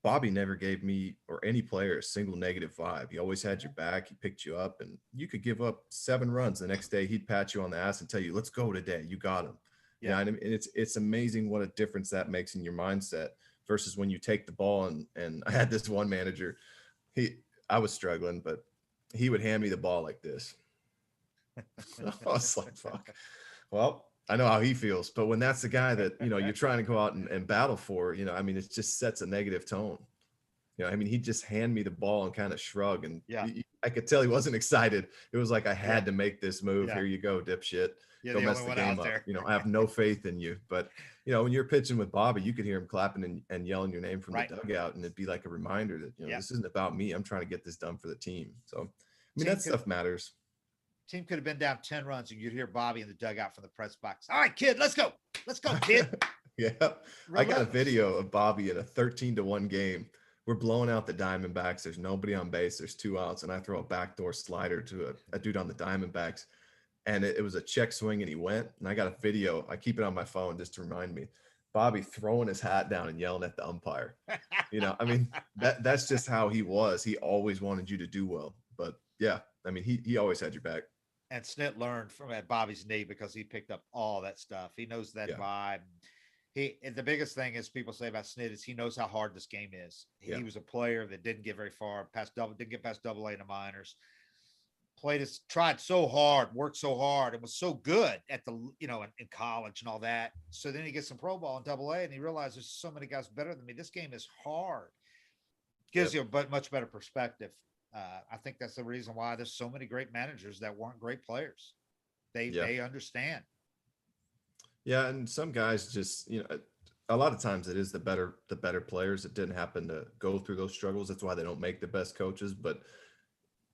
Bobby never gave me or any player a single negative vibe. He always had your back. He picked you up, and you could give up 7 runs. The next day he'd pat you on the ass and tell you, let's go today. You got him. Yeah. You know, and it's amazing what a difference that makes in your mindset versus when you take the ball. And I had this one manager, I was struggling, but he would hand me the ball like this. I was like, fuck. Well, I know how he feels, but when that's the guy that, you know, you're trying to go out and battle for, you know, I mean, it just sets a negative tone. You know, I mean, he'd just hand me the ball and kind of shrug, and I could tell he wasn't excited. It was like, I had to make this move. Here you go, dipshit. Go mess the game up. You know, I have no faith in you. But, you know, when you're pitching with Bobby, you could hear him clapping and yelling your name from the dugout, and it'd be like a reminder that, you know, this isn't about me. I'm trying to get this done for the team. So, I mean, that stuff matters. Team could have been down 10 runs, and you'd hear Bobby in the dugout from the press box. All right, kid, let's go. Let's go, kid. I got a video of Bobby in a 13-1 game. We're blowing out the Diamondbacks. There's nobody on base. There's 2 outs, and I throw a backdoor slider to a dude on the Diamondbacks, and it was a check swing, and he went. And I got a video. I keep it on my phone just to remind me. Bobby throwing his hat down and yelling at the umpire. You know, I mean, that's just how he was. He always wanted you to do well. But yeah, I mean, he always had your back. And Snit learned from at Bobby's knee because he picked up all that stuff. He knows that vibe. And the biggest thing is people say about Snit is he knows how hard this game is. He was a player that didn't get very far, didn't get past AA in the minors. Tried so hard, worked so hard, and was so good at the, you know, in college and all that. So then he gets some pro ball in AA, and he realizes there's so many guys better than me. This game is hard. Gives you a much better perspective. I think that's the reason why there's so many great managers that weren't great players. They understand. Yeah, and some guys just, you know, a lot of times it is the better players that didn't happen to go through those struggles. That's why they don't make the best coaches. But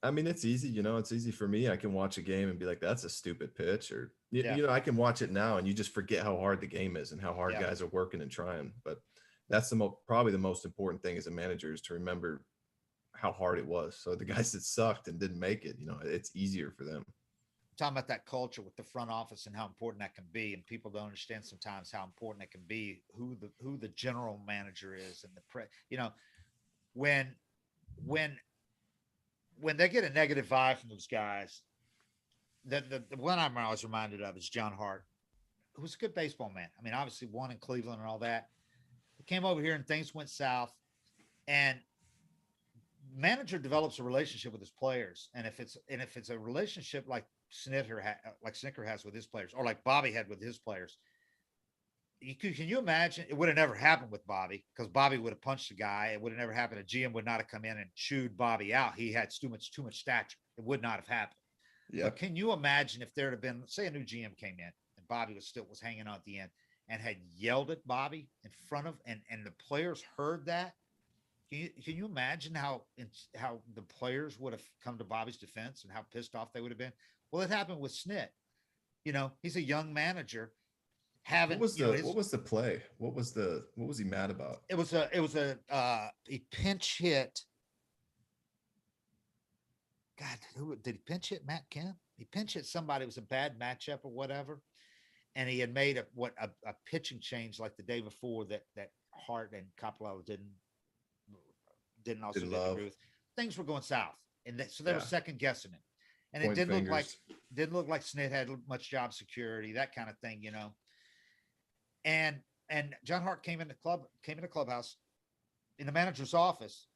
I mean, it's easy, you know, it's easy for me. I can watch a game and be like, that's a stupid pitch, or you know, I can watch it now and you just forget how hard the game is and how hard guys are working and trying. But that's probably the most important thing as a manager, is to remember how hard it was. So the guys that sucked and didn't make it, you know, it's easier for them. talking about that culture with the front office and how important that can be, and people don't understand sometimes how important it can be. Who the general manager is, and when when when they get a negative vibe from those guys, the one I'm always reminded of is John Hart, who was a good baseball man. I mean, obviously won in Cleveland and all that. He came over here and things went south, and manager develops a relationship with his players, and if it's a relationship like Snicker has with his players, or like Bobby had with his players, can you imagine? It would have never happened with Bobby, because Bobby would have punched the guy. It would have never happened. A GM would not have come in and chewed Bobby out. He had too much stature. It would not have happened. Yeah. But can you imagine if there had been, say, a new GM came in and Bobby was hanging out at the end and had yelled at Bobby in front of, and the players heard that? Can you imagine how the players would have come to Bobby's defense and how pissed off they would have been? Well, it happened with Snit. He's a young manager. What was the play? What was he mad about? It was a pinch hit. God, who did he pinch hit? Matt Kemp? He pinch hit somebody. It was a bad matchup or whatever, and he had made a pitching change like the day before that Hart and Coppolella didn't agree with. Things were going south, and so they were second guessing it, and it didn't look like Snit had much job security, that kind of thing, And John Hart came in the clubhouse, in the manager's office,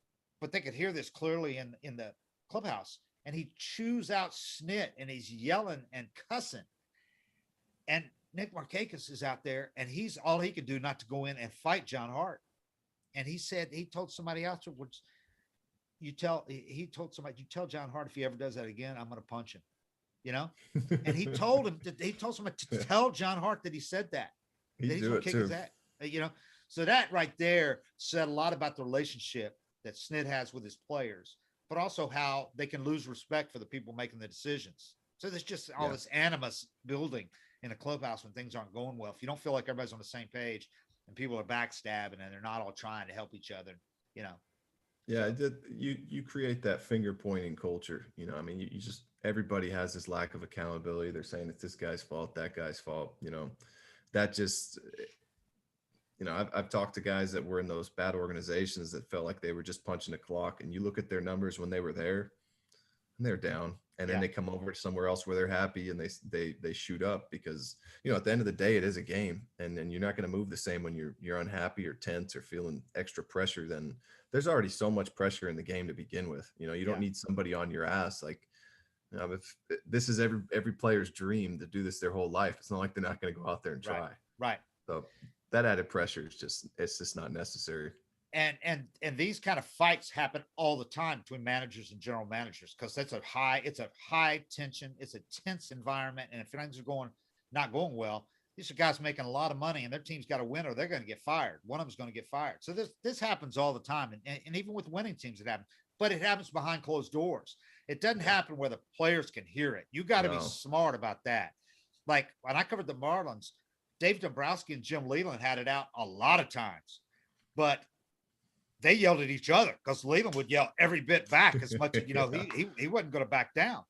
but they could hear this clearly in the clubhouse. And he chews out Snit, and he's yelling and cussing. And Nick Markakis is out there, and he's all he could do not to go in and fight John Hart. And he told somebody afterwards, you tell John Hart, if he ever does that again, I'm going to punch him, And he told somebody to tell John Hart that he said that. He'd do it too. So that right there said a lot about the relationship that Snit has with his players, but also how they can lose respect for the people making the decisions. So there's just all this animus building in a clubhouse when things aren't going well. If you don't feel like everybody's on the same page and people are backstabbing and they're not all trying to help each other, Yeah, you create that finger pointing culture. I mean, you just, everybody has this lack of accountability. They're saying it's this guy's fault, that guy's fault. That just, I've talked to guys that were in those bad organizations that felt like they were just punching a clock, and you look at their numbers when they were there and they're down, and then they come over to somewhere else where they're happy and they shoot up, because, at the end of the day, it is a game, and then you're not going to move the same when you're unhappy or tense or feeling extra pressure. Then there's already so much pressure in the game to begin with. You don't need somebody on your ass. Like, if this is every player's dream to do this their whole life, it's not like they're not going to go out there and try. Right. So that added pressure is just not necessary. And these kind of fights happen all the time between managers and general managers, because it's a high tension, it's a tense environment. And if things are not going well, these are guys making a lot of money and their team's got to win or they're going to get fired. One of them's going to get fired. So this happens all the time. And even with winning teams, it happens, but it happens behind closed doors. It doesn't happen where the players can hear it. You got to be smart about that. Like when I covered the Marlins, Dave Dombrowski and Jim Leland had it out a lot of times, but they yelled at each other because Leland would yell every bit back as much as, he wasn't going to back down,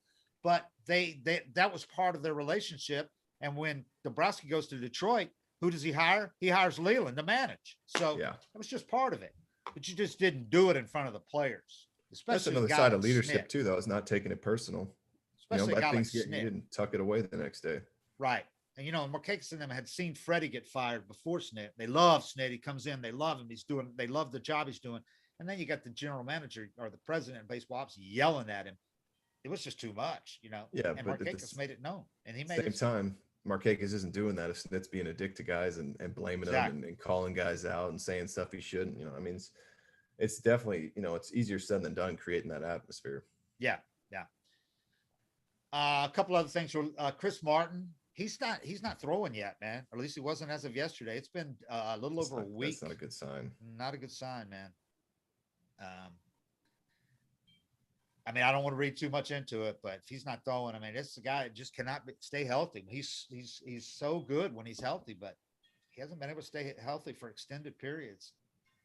but that was part of their relationship. And when Dombrowski goes to Detroit, who does he hire? He hires Leland to manage. So it was just part of it, but you just didn't do it in front of the players. That's another side of leadership too, though, is not taking it personal. Especially let things get, you didn't tuck it away the next day. Right. And, Markakis and them had seen Freddie get fired before Snit. They love Snit. He comes in, they love him. They love the job he's doing. And then you got the general manager or the president of baseball ops yelling at him. It was just too much, Yeah. And Markakis made it known. And he made it. Same time, Markakis isn't doing that if Snit's being a dick to guys and blaming them and calling guys out and saying stuff he shouldn't. I mean, it's definitely, it's easier said than done creating that atmosphere. Yeah. A couple other things. Chris Martin, he's not throwing yet, man. Or at least he wasn't as of yesterday. It's been a little over a week. That's not a good sign. Not a good sign, man. I mean, I don't want to read too much into it, but if he's not throwing, I mean, this guy that just cannot stay healthy. He's so good when he's healthy, but he hasn't been able to stay healthy for extended periods.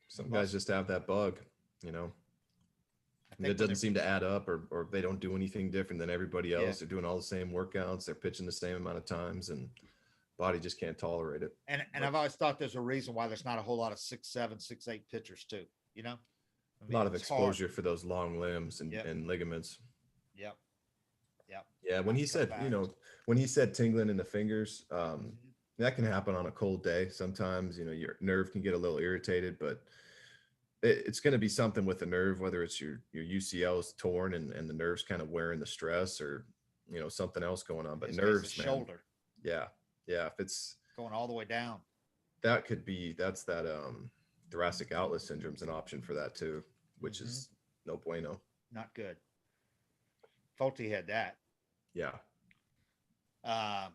Some guys just have that bug, And it doesn't seem to add up, or they don't do anything different than everybody else. Yeah. They're doing all the same workouts. They're pitching the same amount of times, and body just can't tolerate it. And But I've always thought there's a reason why there's not a whole lot of 6'7", 6'8" pitchers too. You know, I a mean, lot of it's hard. exposure for those long limbs and, Yep. and ligaments. Yep. Yep. Yeah, when Not he come said, back. when he said tingling in the fingers, Mhm. that can happen on a cold day. Sometimes, your nerve can get a little irritated, but it's going to be something with the nerve, whether it's your UCL is torn and the nerves kind of wearing the stress, or something else going on. In But his case, nerves, the man, shoulder yeah, yeah. If it's going all the way down. that's that thoracic outlet syndrome's an option for that too, which Mhm. is no bueno. Not good. Folty had that. Yeah, Uh,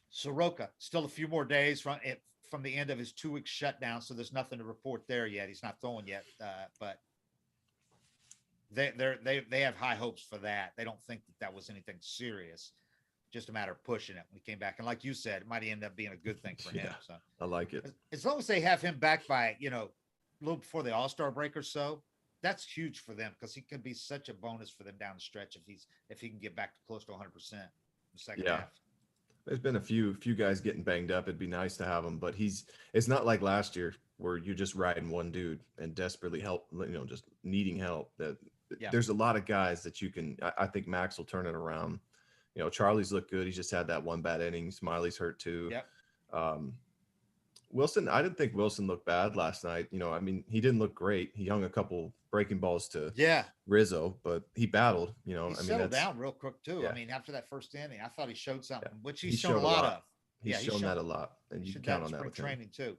Soroka still a few more days from the end of his 2-week shutdown, so there's nothing to report there yet. He's not throwing yet, but they have high hopes for that. They don't think that was anything serious, just a matter of pushing it when he came back. And like you said, it might end up being a good thing for him. Yeah. So I like it. as long as they have him back by a little before the All-Star break or so, that's huge for them, because he could be such a bonus for them down the stretch if he can get back to close to 100% in the second Yeah. half. There's been a few guys getting banged up. It'd be nice to have him, but it's not like last year where you're just riding one dude and desperately just needing help. Yeah. There's a lot of guys that you can. I think Max will turn it around. Charlie's looked good. He's just had that one bad inning. Smiley's hurt too. Yep. Wilson, I didn't think Wilson looked bad last night. I mean, he didn't look great. He hung a couple breaking balls to Yeah. Rizzo, but he battled. He I mean, settled down real quick too. Yeah. I mean, after that first inning, I thought he showed something, which He he's shown showed a a lot lot. of. He's shown that a lot, and you can count on that spring with him. training too.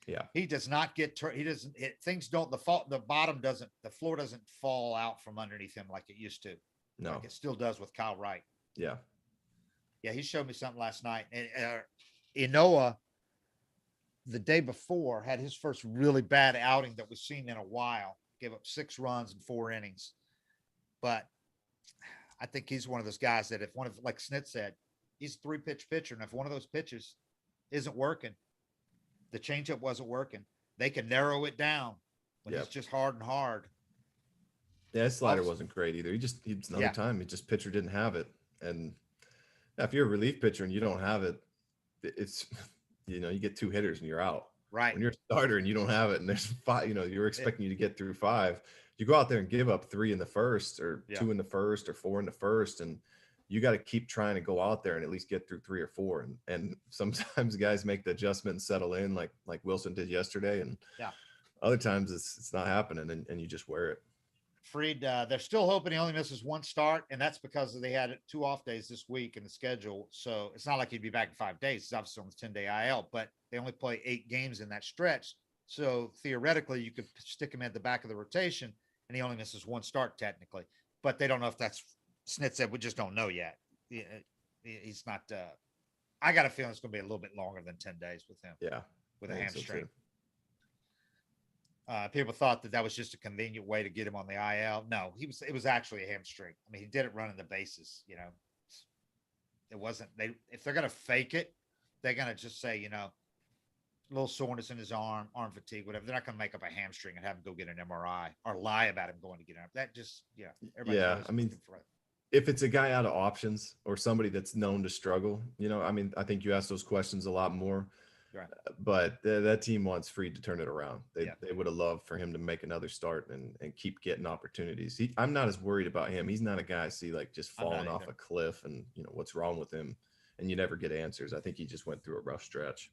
Yeah. He does not get he doesn't things don't the floor doesn't fall out from underneath him like it used to. No. Like it still does with Kyle Wright. Yeah. Yeah, he showed me something last night. And Inoa, the day before, had his first really bad outing that we've seen in a while. Gave up 6 runs in 4 innings. But I think he's one of those guys that like Snit said, he's a 3-pitch pitcher. And if one of those pitches isn't working, the changeup wasn't working, they can narrow it down when it's just hard and hard. Yeah, his slider wasn't great either. He's another time. Pitcher didn't have it. And if you're a relief pitcher and you don't have it, it's, you get 2 hitters and you're out. Right. When you're a starter and you don't have it and there's 5, you're expecting you to get through 5. You go out there and give up 3 in the first, or 2 in the first, or 4 in the first, and you got to keep trying to go out there and at least get through 3 or 4. And sometimes guys make the adjustment and settle in like Wilson did yesterday. And other times it's not happening and you just wear it. Fried, they're still hoping he only misses 1 start, and that's because they had 2 off days this week in the schedule. So it's not like he'd be back in 5 days. He's obviously on the 10-day IL, but they only play 8 games in that stretch. So theoretically, you could stick him at the back of the rotation, and he only misses 1 start technically. But they don't know if that's Snit said. We just don't know yet. He's not. I got a feeling it's going to be a little bit longer than 10 days with him. Yeah, with a hamstring. People thought that was just a convenient way to get him on the IL. No, it was actually a hamstring. I mean, he did it running the bases. It wasn't. If they're going to fake it, they're going to just say, a little soreness in his arm fatigue, whatever. They're not going to make up a hamstring and have him go get an MRI or lie about him going to get it. That just, I mean, if it's a guy out of options or somebody that's known to struggle, I mean, I think you ask those questions a lot more. Right. But that team wants Fried to turn it around. They would have loved for him to make another start and keep getting opportunities. I'm not as worried about him. He's not a guy I see like just falling off a cliff and what's wrong with him, and you never get answers. I think he just went through a rough stretch.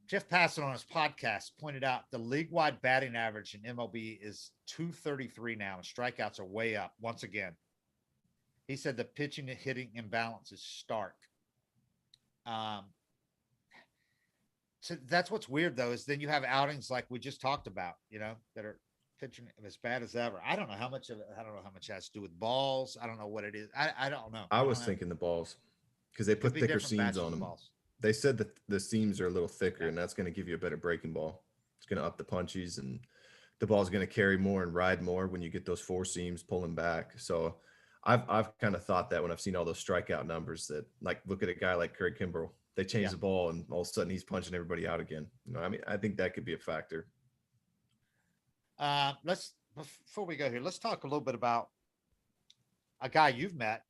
Jeff Passan on his podcast pointed out the league-wide batting average in MLB is 233 now, and strikeouts are way up once again. He said the pitching and hitting imbalance is stark. So that's what's weird, though, is then you have outings like we just talked about, that are pitching as bad as ever. I don't know how much of it. I don't know how much has to do with balls. I don't know what it is. I don't know. I was thinking the balls, because they put thicker seams on them. They said that the seams are a little thicker, and that's going to give you a better breaking ball. It's going to up the punchies, and the ball's going to carry more and ride more when you get those 4 seams pulling back. So I've kind of thought that when I've seen all those strikeout numbers, that like, look at a guy like Craig Kimbrell. They change the ball and all of a sudden he's punching everybody out again. I mean, I think that could be a factor. Let's before we go here, let's talk a little bit about a guy you've met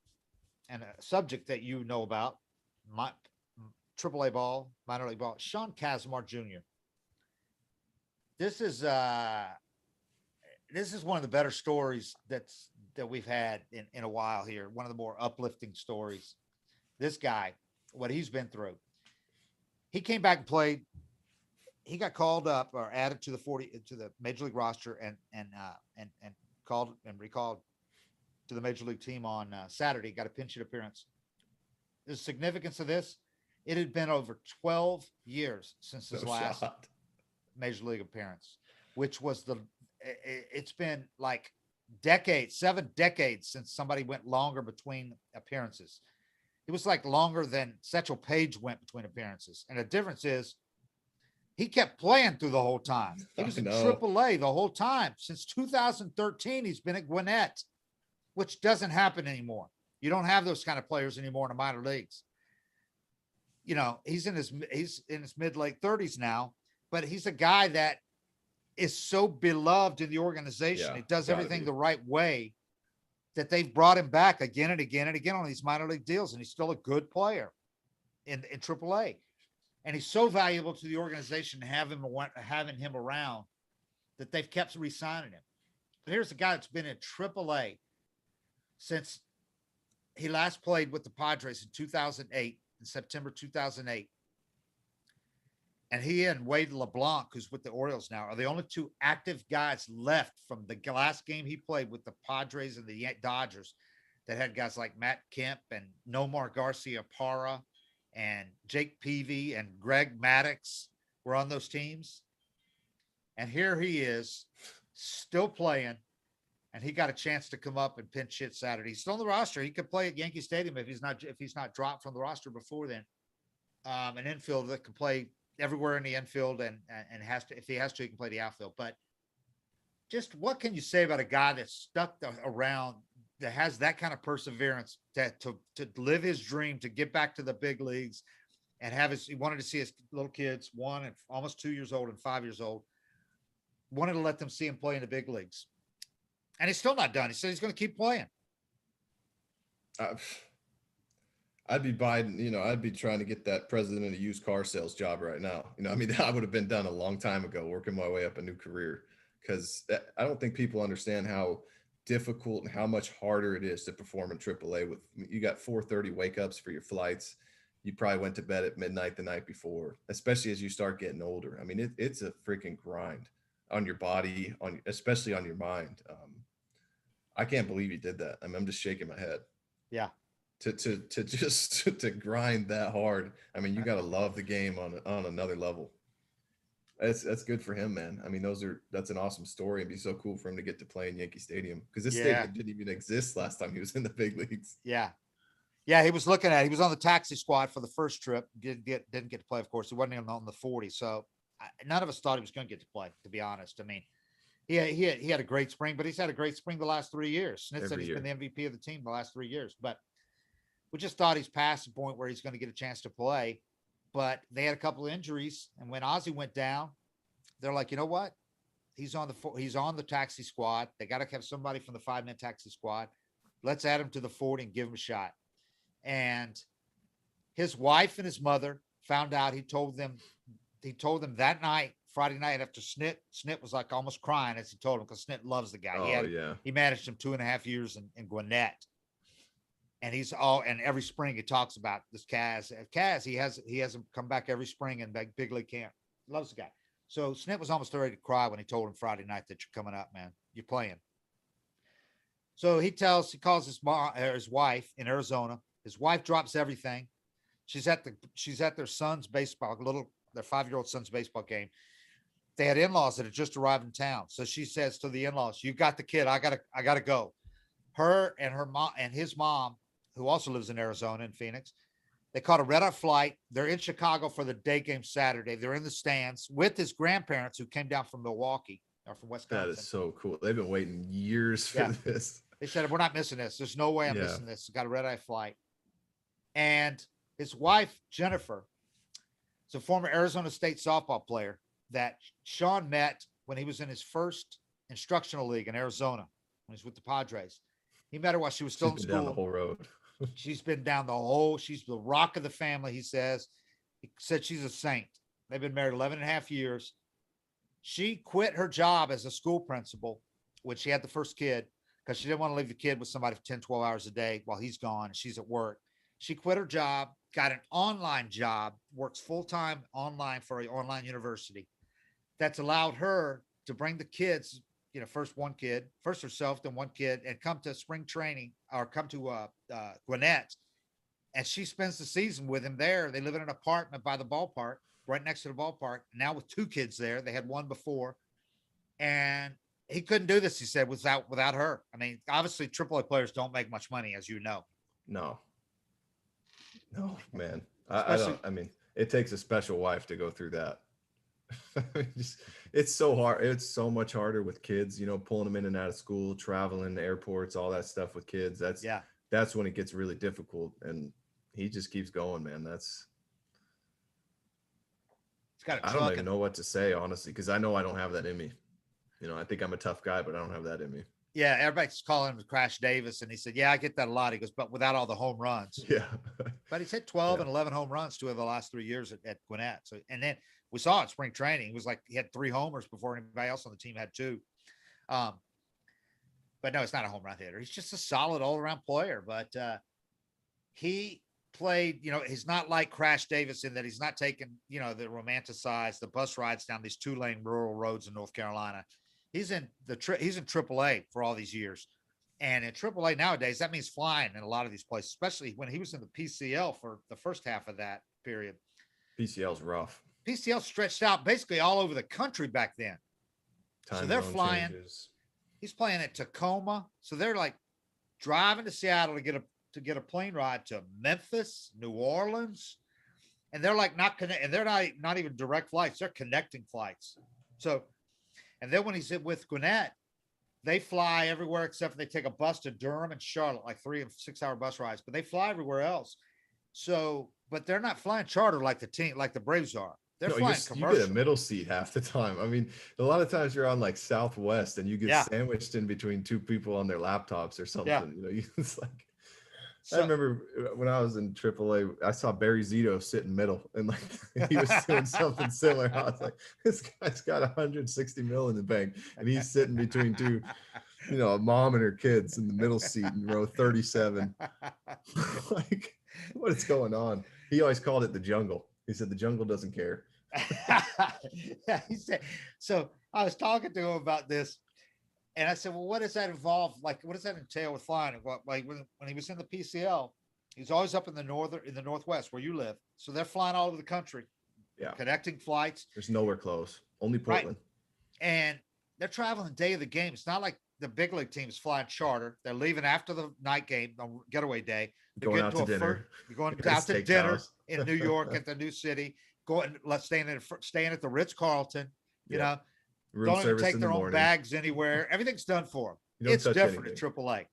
and a subject that you know about, my AAA ball, minor league ball, Sean Kazmar Jr. This is this is one of the better stories that we've had in a while here. One of the more uplifting stories. This guy, what he's been through. He came back and played. He got called up or added to the major league roster and called and recalled to the major league team on Saturday. Got a pinch hit appearance. The significance of this, it had been over 12 years since his last major league appearance, which was it's been like decades, 7 decades since somebody went longer between appearances. It was like longer than Satchel Paige went between appearances. And the difference is he kept playing through the whole time. He was in AAA the whole time. Since 2013, he's been at Gwinnett, which doesn't happen anymore. You don't have those kind of players anymore in the minor leagues. You know, he's in his mid late 30s now, but he's a guy that is so beloved in the organization. Yeah, he does everything the right way that they've brought him back again and again and again on these minor league deals, and he's still a good player in AAA. And he's so valuable to the organization having him around that they've kept re-signing him. But here's a guy that's been in AAA since he last played with the Padres in 2008, in September 2008. And he and Wade LeBlanc, who's with the Orioles now, are the only 2 active guys left from the last game he played with the Padres and the Dodgers that had guys like Matt Kemp and Nomar Garcia Parra and Jake Peavy and Greg Maddux were on those teams. And here he is still playing, and he got a chance to come up and pinch hit Saturday. He's still on the roster. He could play at Yankee Stadium if he's not dropped from the roster before then. An infield that can play everywhere in the infield and has to, if he has to, he can play the outfield. But just what can you say about a guy that's stuck around, that has that kind of perseverance to live his dream, to get back to the big leagues and he wanted to see his little kids, 1 and almost 2 years old and 5 years old, wanted to let them see him play in the big leagues. And he's still not done. He said he's going to keep playing. I'd be buying, I'd be trying to get that president of used car sales job right now. I mean, that would have been done a long time ago, working my way up a new career, because I don't think people understand how difficult and how much harder it is to perform in AAA. With you got 4:30 wake ups for your flights. You probably went to bed at midnight the night before, especially as you start getting older. I mean, it's a freaking grind on your body, especially on your mind. I can't believe he did that. I mean, I'm just shaking my head. Yeah. To grind that hard. I mean, you got to love the game on another level. That's good for him, man. I mean, that's an awesome story. It'd be so cool for him to get to play in Yankee Stadium, because this stadium didn't even exist last time he was in the big leagues. Yeah. He was he was on the taxi squad for the first trip. Didn't get to play, of course. He wasn't even on the 40. So none of us thought he was going to get to play, to be honest. I mean, he had a great spring, but he's had a great spring the last 3 years. Smith said he's been the MVP of the team the last 3 years, but we just thought he's past the point where he's going to get a chance to play. But they had a couple of injuries, and when Ozzie went down, they're like, you know what? He's on the taxi squad. They got to have somebody from the 5-man taxi squad. Let's add him to the 40 and give him a shot. And his wife and his mother found out. He told them that night, Friday night, after Snit was like almost crying as he told him, because Snit loves the guy. He managed him 2.5 years in Gwinnett. And and every spring he talks about this Kaz. He has him come back every spring in big league camp. Loves the guy. So Snit was almost ready to cry when he told him Friday night that you're coming up, man. You're playing. So he calls his wife in Arizona. His wife drops everything. She's at their son's baseball, their 5-year-old son's baseball game. They had in-laws that had just arrived in town. So she says to the in-laws, "You got the kid. I gotta go." Her and her mom and his mom, who also lives in Arizona in Phoenix, they caught a red-eye flight. They're in Chicago for the day game Saturday. They're in the stands with his grandparents, who came down from Milwaukee or from Wisconsin. That is so cool. They've been waiting years for this. They said, "We're not missing this. There's no way I'm missing this." Got a red-eye flight. And his wife, Jennifer, is a former Arizona State softball player that Sean met when he was in his first instructional league in Arizona when he's with the Padres. He met her while she was still She's in been down the school. whole road. She's been down she's the rock of the family, he says. He said she's a saint. They've been married 11 and a half years. She quit her job as a school principal when she had the first kid because she didn't want to leave the kid with somebody for 10, 12 hours a day while he's gone and she's at work. She quit her job, got an online job, works full-time online for an online university. That's allowed her to bring the kids, first herself, then one kid, and come to spring training or come to Gwinnett. And she spends the season with him there. They live in an apartment by the ballpark, right next to the ballpark. Now with two kids there, they had one before, and he couldn't do this. He said without her. I mean, obviously, AAA players don't make much money, as you know. No, man. I don't. I mean, it takes a special wife to go through that. It's so hard. It's so much harder with kids. Pulling them in and out of school, traveling to airports, all that stuff with kids. That's when it gets really difficult. And he just keeps going, man. I don't even know what to say, honestly, because I know I don't have that in me. I think I'm a tough guy, but I don't have that in me. Yeah, everybody's calling him Crash Davis, and he said, "Yeah, I get that a lot." He goes, "But without all the home runs." Yeah. But he's hit 12 and 11 home runs 2 of the last 3 years at Gwinnett. So, and then we saw it spring training. He was like he had 3 homers before anybody else on the team had 2. But no, it's not a home run hitter. He's just a solid all around player. But he played, he's not like Crash Davis in that he's not taking, the romanticized the bus rides down these 2-lane rural roads in North Carolina. He's in AAA for all these years. And in AAA nowadays, that means flying in a lot of these places, especially when he was in the PCL for the first half of that period. PCL's rough. PCL stretched out basically all over the country back then. So they're flying. Changes. He's playing at Tacoma. So they're like driving to Seattle to get a plane ride to Memphis, New Orleans. And they're like and they're not even direct flights. They're connecting flights. So, and then when he's with Gwinnett, they fly everywhere except for they take a bus to Durham and Charlotte, like 3 and 6 hour bus rides, but they fly everywhere else. So, but they're not flying charter like the Braves are. They're flying commercial. You get a middle seat half the time. I mean, a lot of times you're on like Southwest and you get sandwiched in between 2 people on their laptops or something. Yeah. It's like, I remember when I was in AAA, I saw Barry Zito sit in middle and like he was doing something similar. I was like, this guy's got 160 mil in the bank and he's sitting between 2, a mom and her kids in the middle seat in row 37. Like, what is going on? He always called it the jungle. He said the jungle doesn't care. Yeah, he said. So I was talking to him about this. And I said, well, what does that involve? Like, what does that entail with flying? Like when he was in the PCL, he's always up in the Northwest where you live. So they're flying all over the country. Yeah. Connecting flights. There's nowhere close. Only Portland. Right. And they're traveling the day of the game. It's not like the big league teams flying charter. They're leaving after the night game on getaway day. They're going out to dinner. You're going out to dinner in New York at the new city. Staying at the Ritz-Carlton, Room don't even service take in their the own morning. bags anywhere. Everything's done for them. It's different at AAA.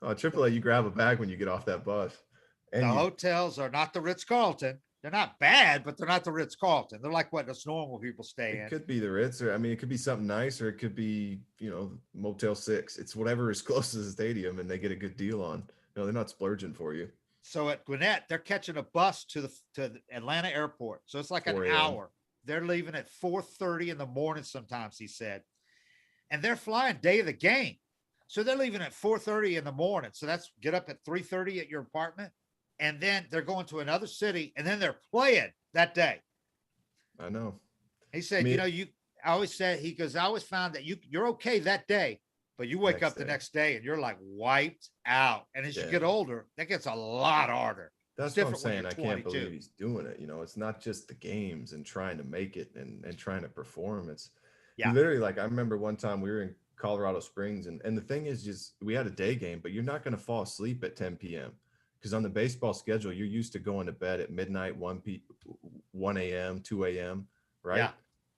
Oh, AAA, you grab a bag when you get off that bus. And the hotels are not the Ritz-Carlton. They're not bad, but they're not the Ritz-Carlton. They're like what us normal people stay in. It could be the Ritz, or it could be something nice, or it could be, Motel 6. It's whatever is close to the stadium, and they get a good deal on. They're not splurging for you. So at Gwinnett, they're catching a bus to the Atlanta airport. So it's like an hour. They're leaving at 4:30 in the morning sometimes, he said. And they're flying day of the game. So they're leaving at 4:30 in the morning. So that's get up at 3:30 at your apartment. And then they're going to another city. And then they're playing that day. I know. He said, I always said, he goes, I always found that you're okay that day. But you wake up the next day and you're like wiped out. And as you get older, that gets a lot harder. That's what I'm saying. I can't believe he's doing it. It's not just the games and trying to make it and trying to perform. It's literally like, I remember one time we were in Colorado Springs and the thing is just, we had a day game, but you're not going to fall asleep at 10 p.m. because on the baseball schedule, you're used to going to bed at midnight, 1 a.m., 2 a.m. Right. Yeah.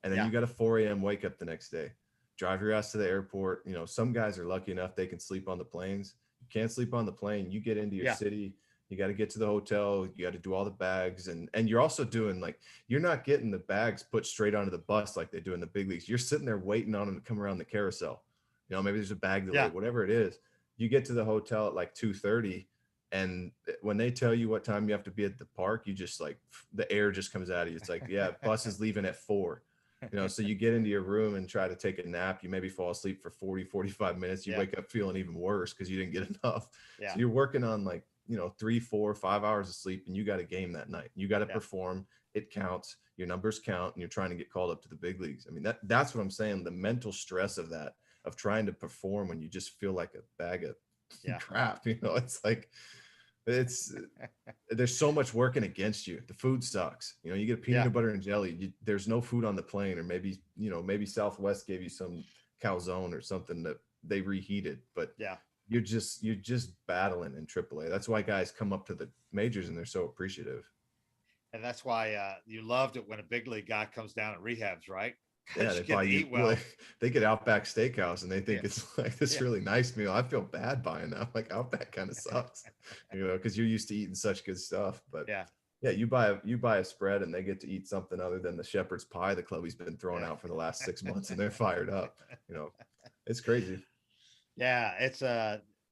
And then you got a 4 a.m. wake up the next day. Drive your ass to the airport. Some guys are lucky enough they can sleep on the planes. You can't sleep on the plane. You get into your city, You got to get to the hotel. You got to do all the bags, and you're also doing like you're not getting the bags put straight onto the bus like they do in the big leagues. You're sitting there waiting on them to come around the carousel. You know, maybe there's a bag delay, Yeah. whatever it is. You get to the hotel at like 2:30, and when they tell you what time you have to be at the park, you just like the air just comes out of you. It's like, yeah, bus is leaving at 4. You know, so you get into your room and try to take a nap. You maybe fall asleep for 40, 45 minutes. You wake up feeling even worse because you didn't get enough. Yeah. So you're working on like, 3, 4, 5 hours of sleep, and you got a game that night. You got to perform. It counts. Your numbers count, and you're trying to get called up to the big leagues. I mean, that's what I'm saying. The mental stress of that, of trying to perform when you just feel like a bag of crap. It's like, there's so much working against you. The food sucks. You get a peanut butter and jelly. There's no food on the plane, or maybe Southwest gave you some calzone or something that they reheated, but you're just battling in AAA. That's why guys come up to the majors and they're so appreciative. And that's why you loved it when a big league guy comes down and rehabs, right? Yeah, they buy you. Well. They get Outback Steakhouse and they think it's like this really nice meal. I feel bad buying that. Like Outback kind of sucks, because you're used to eating such good stuff. But you buy a spread and they get to eat something other than the shepherd's pie the clubby's been throwing out for the last 6 months, and they're fired up. It's crazy. Yeah, it's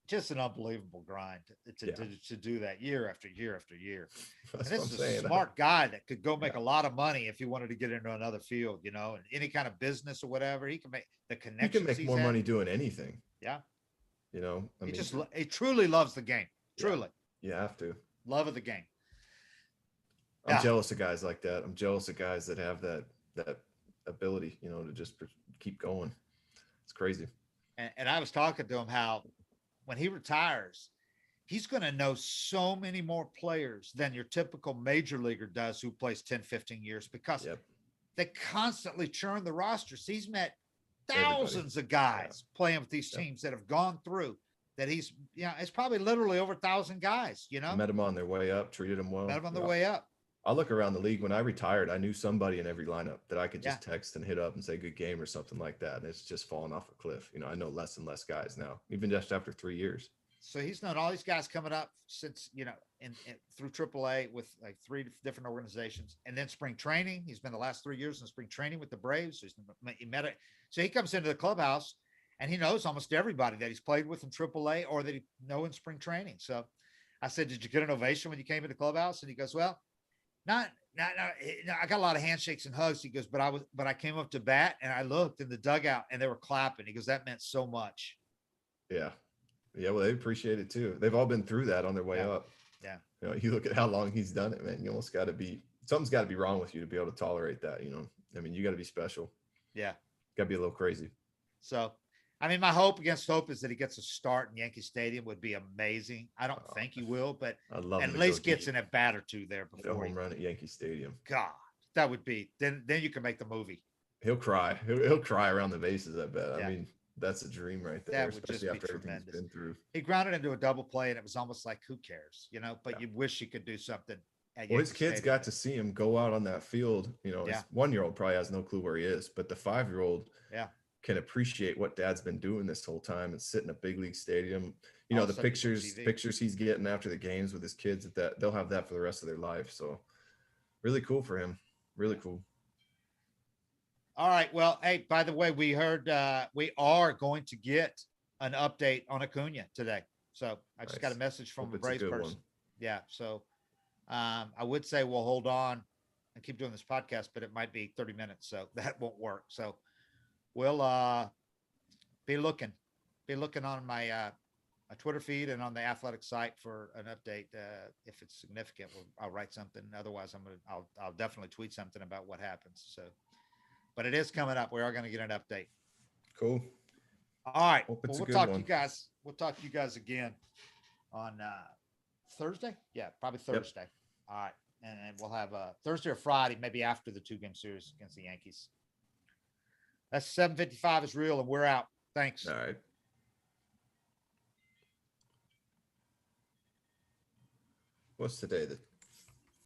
just an unbelievable grind to do that year after year after year. And this is a smart guy that could go make a lot of money if he wanted to get into another field, and any kind of business or whatever. He can make the connections. He can make more money doing anything. Yeah. He truly loves the game. Truly. You have to. Love of the game. I'm jealous of guys like that. I'm jealous of guys that have that ability, to just keep going. It's crazy. And I was talking to him how when he retires, he's going to know so many more players than your typical major leaguer does who plays 10, 15 years, because they constantly churn the rosters. He's met thousands of guys playing with these teams that have gone through that. He's, it's probably literally over 1,000 guys, Met them on their way up, treated them well. Met them on their way up. I look around the league. When I retired, I knew somebody in every lineup that I could just text and hit up and say good game or something like that. And it's just fallen off a cliff. I know less and less guys now, even just after 3 years. So he's known all these guys coming up since, in through AAA with like 3 different organizations, and then spring training. He's been the last 3 years in spring training with the Braves. So he met it. So he comes into the clubhouse and he knows almost everybody that he's played with in AAA or that he know in spring training. So I said, did you get an ovation when you came into the clubhouse? And he goes, well, Not, I got a lot of handshakes and hugs. He goes, but I came up to bat and I looked in the dugout and they were clapping. He goes, that meant so much. Yeah. Yeah. Well, they appreciate it too. They've all been through that on their way up. Yeah. You look at how long he's done it, man. You almost got to something's got to be wrong with you to be able to tolerate that. You got to be special. Yeah. Got to be a little crazy. So, my hope against hope is that he gets a start in Yankee Stadium. Would be amazing. I don't think he will, but at least gets an at bat or two there before a home run at Yankee Stadium. God, that would be then you can make the movie. He'll cry. He'll cry around the bases. I bet. Yeah. That's a dream right there. That would just be tremendous. Been through. He grounded into a double play, and it was almost like, who cares, But you wish you could do something. Well, his kids got to see him go out on that field. His 1-year-old probably has no clue where he is, but the 5-year-old, can appreciate what dad's been doing this whole time and sit in a big league stadium. The pictures he's getting after the games with his kids, that they'll have that for the rest of their life. So really cool for him. Really cool. All right. Well, hey, by the way, we heard we are going to get an update on Acuna today. So I just got a message from a Braves person. Yeah. So I would say we'll hold on and keep doing this podcast, but it might be 30 minutes. So that won't work. So we'll be looking on my Twitter feed and on the Athletic site for an update. If it's significant, I'll write something. Otherwise, I'll definitely tweet something about what happens. So, but it is coming up. We are going to get an update. Cool. All right. Well, we'll talk to you guys. We'll talk to you guys again on Thursday. Yeah, probably Thursday. Yep. All right, and we'll have Thursday or Friday, maybe after the 2-game series against the Yankees. That's 7:55 is real, and we're out. Thanks. All right. What's today?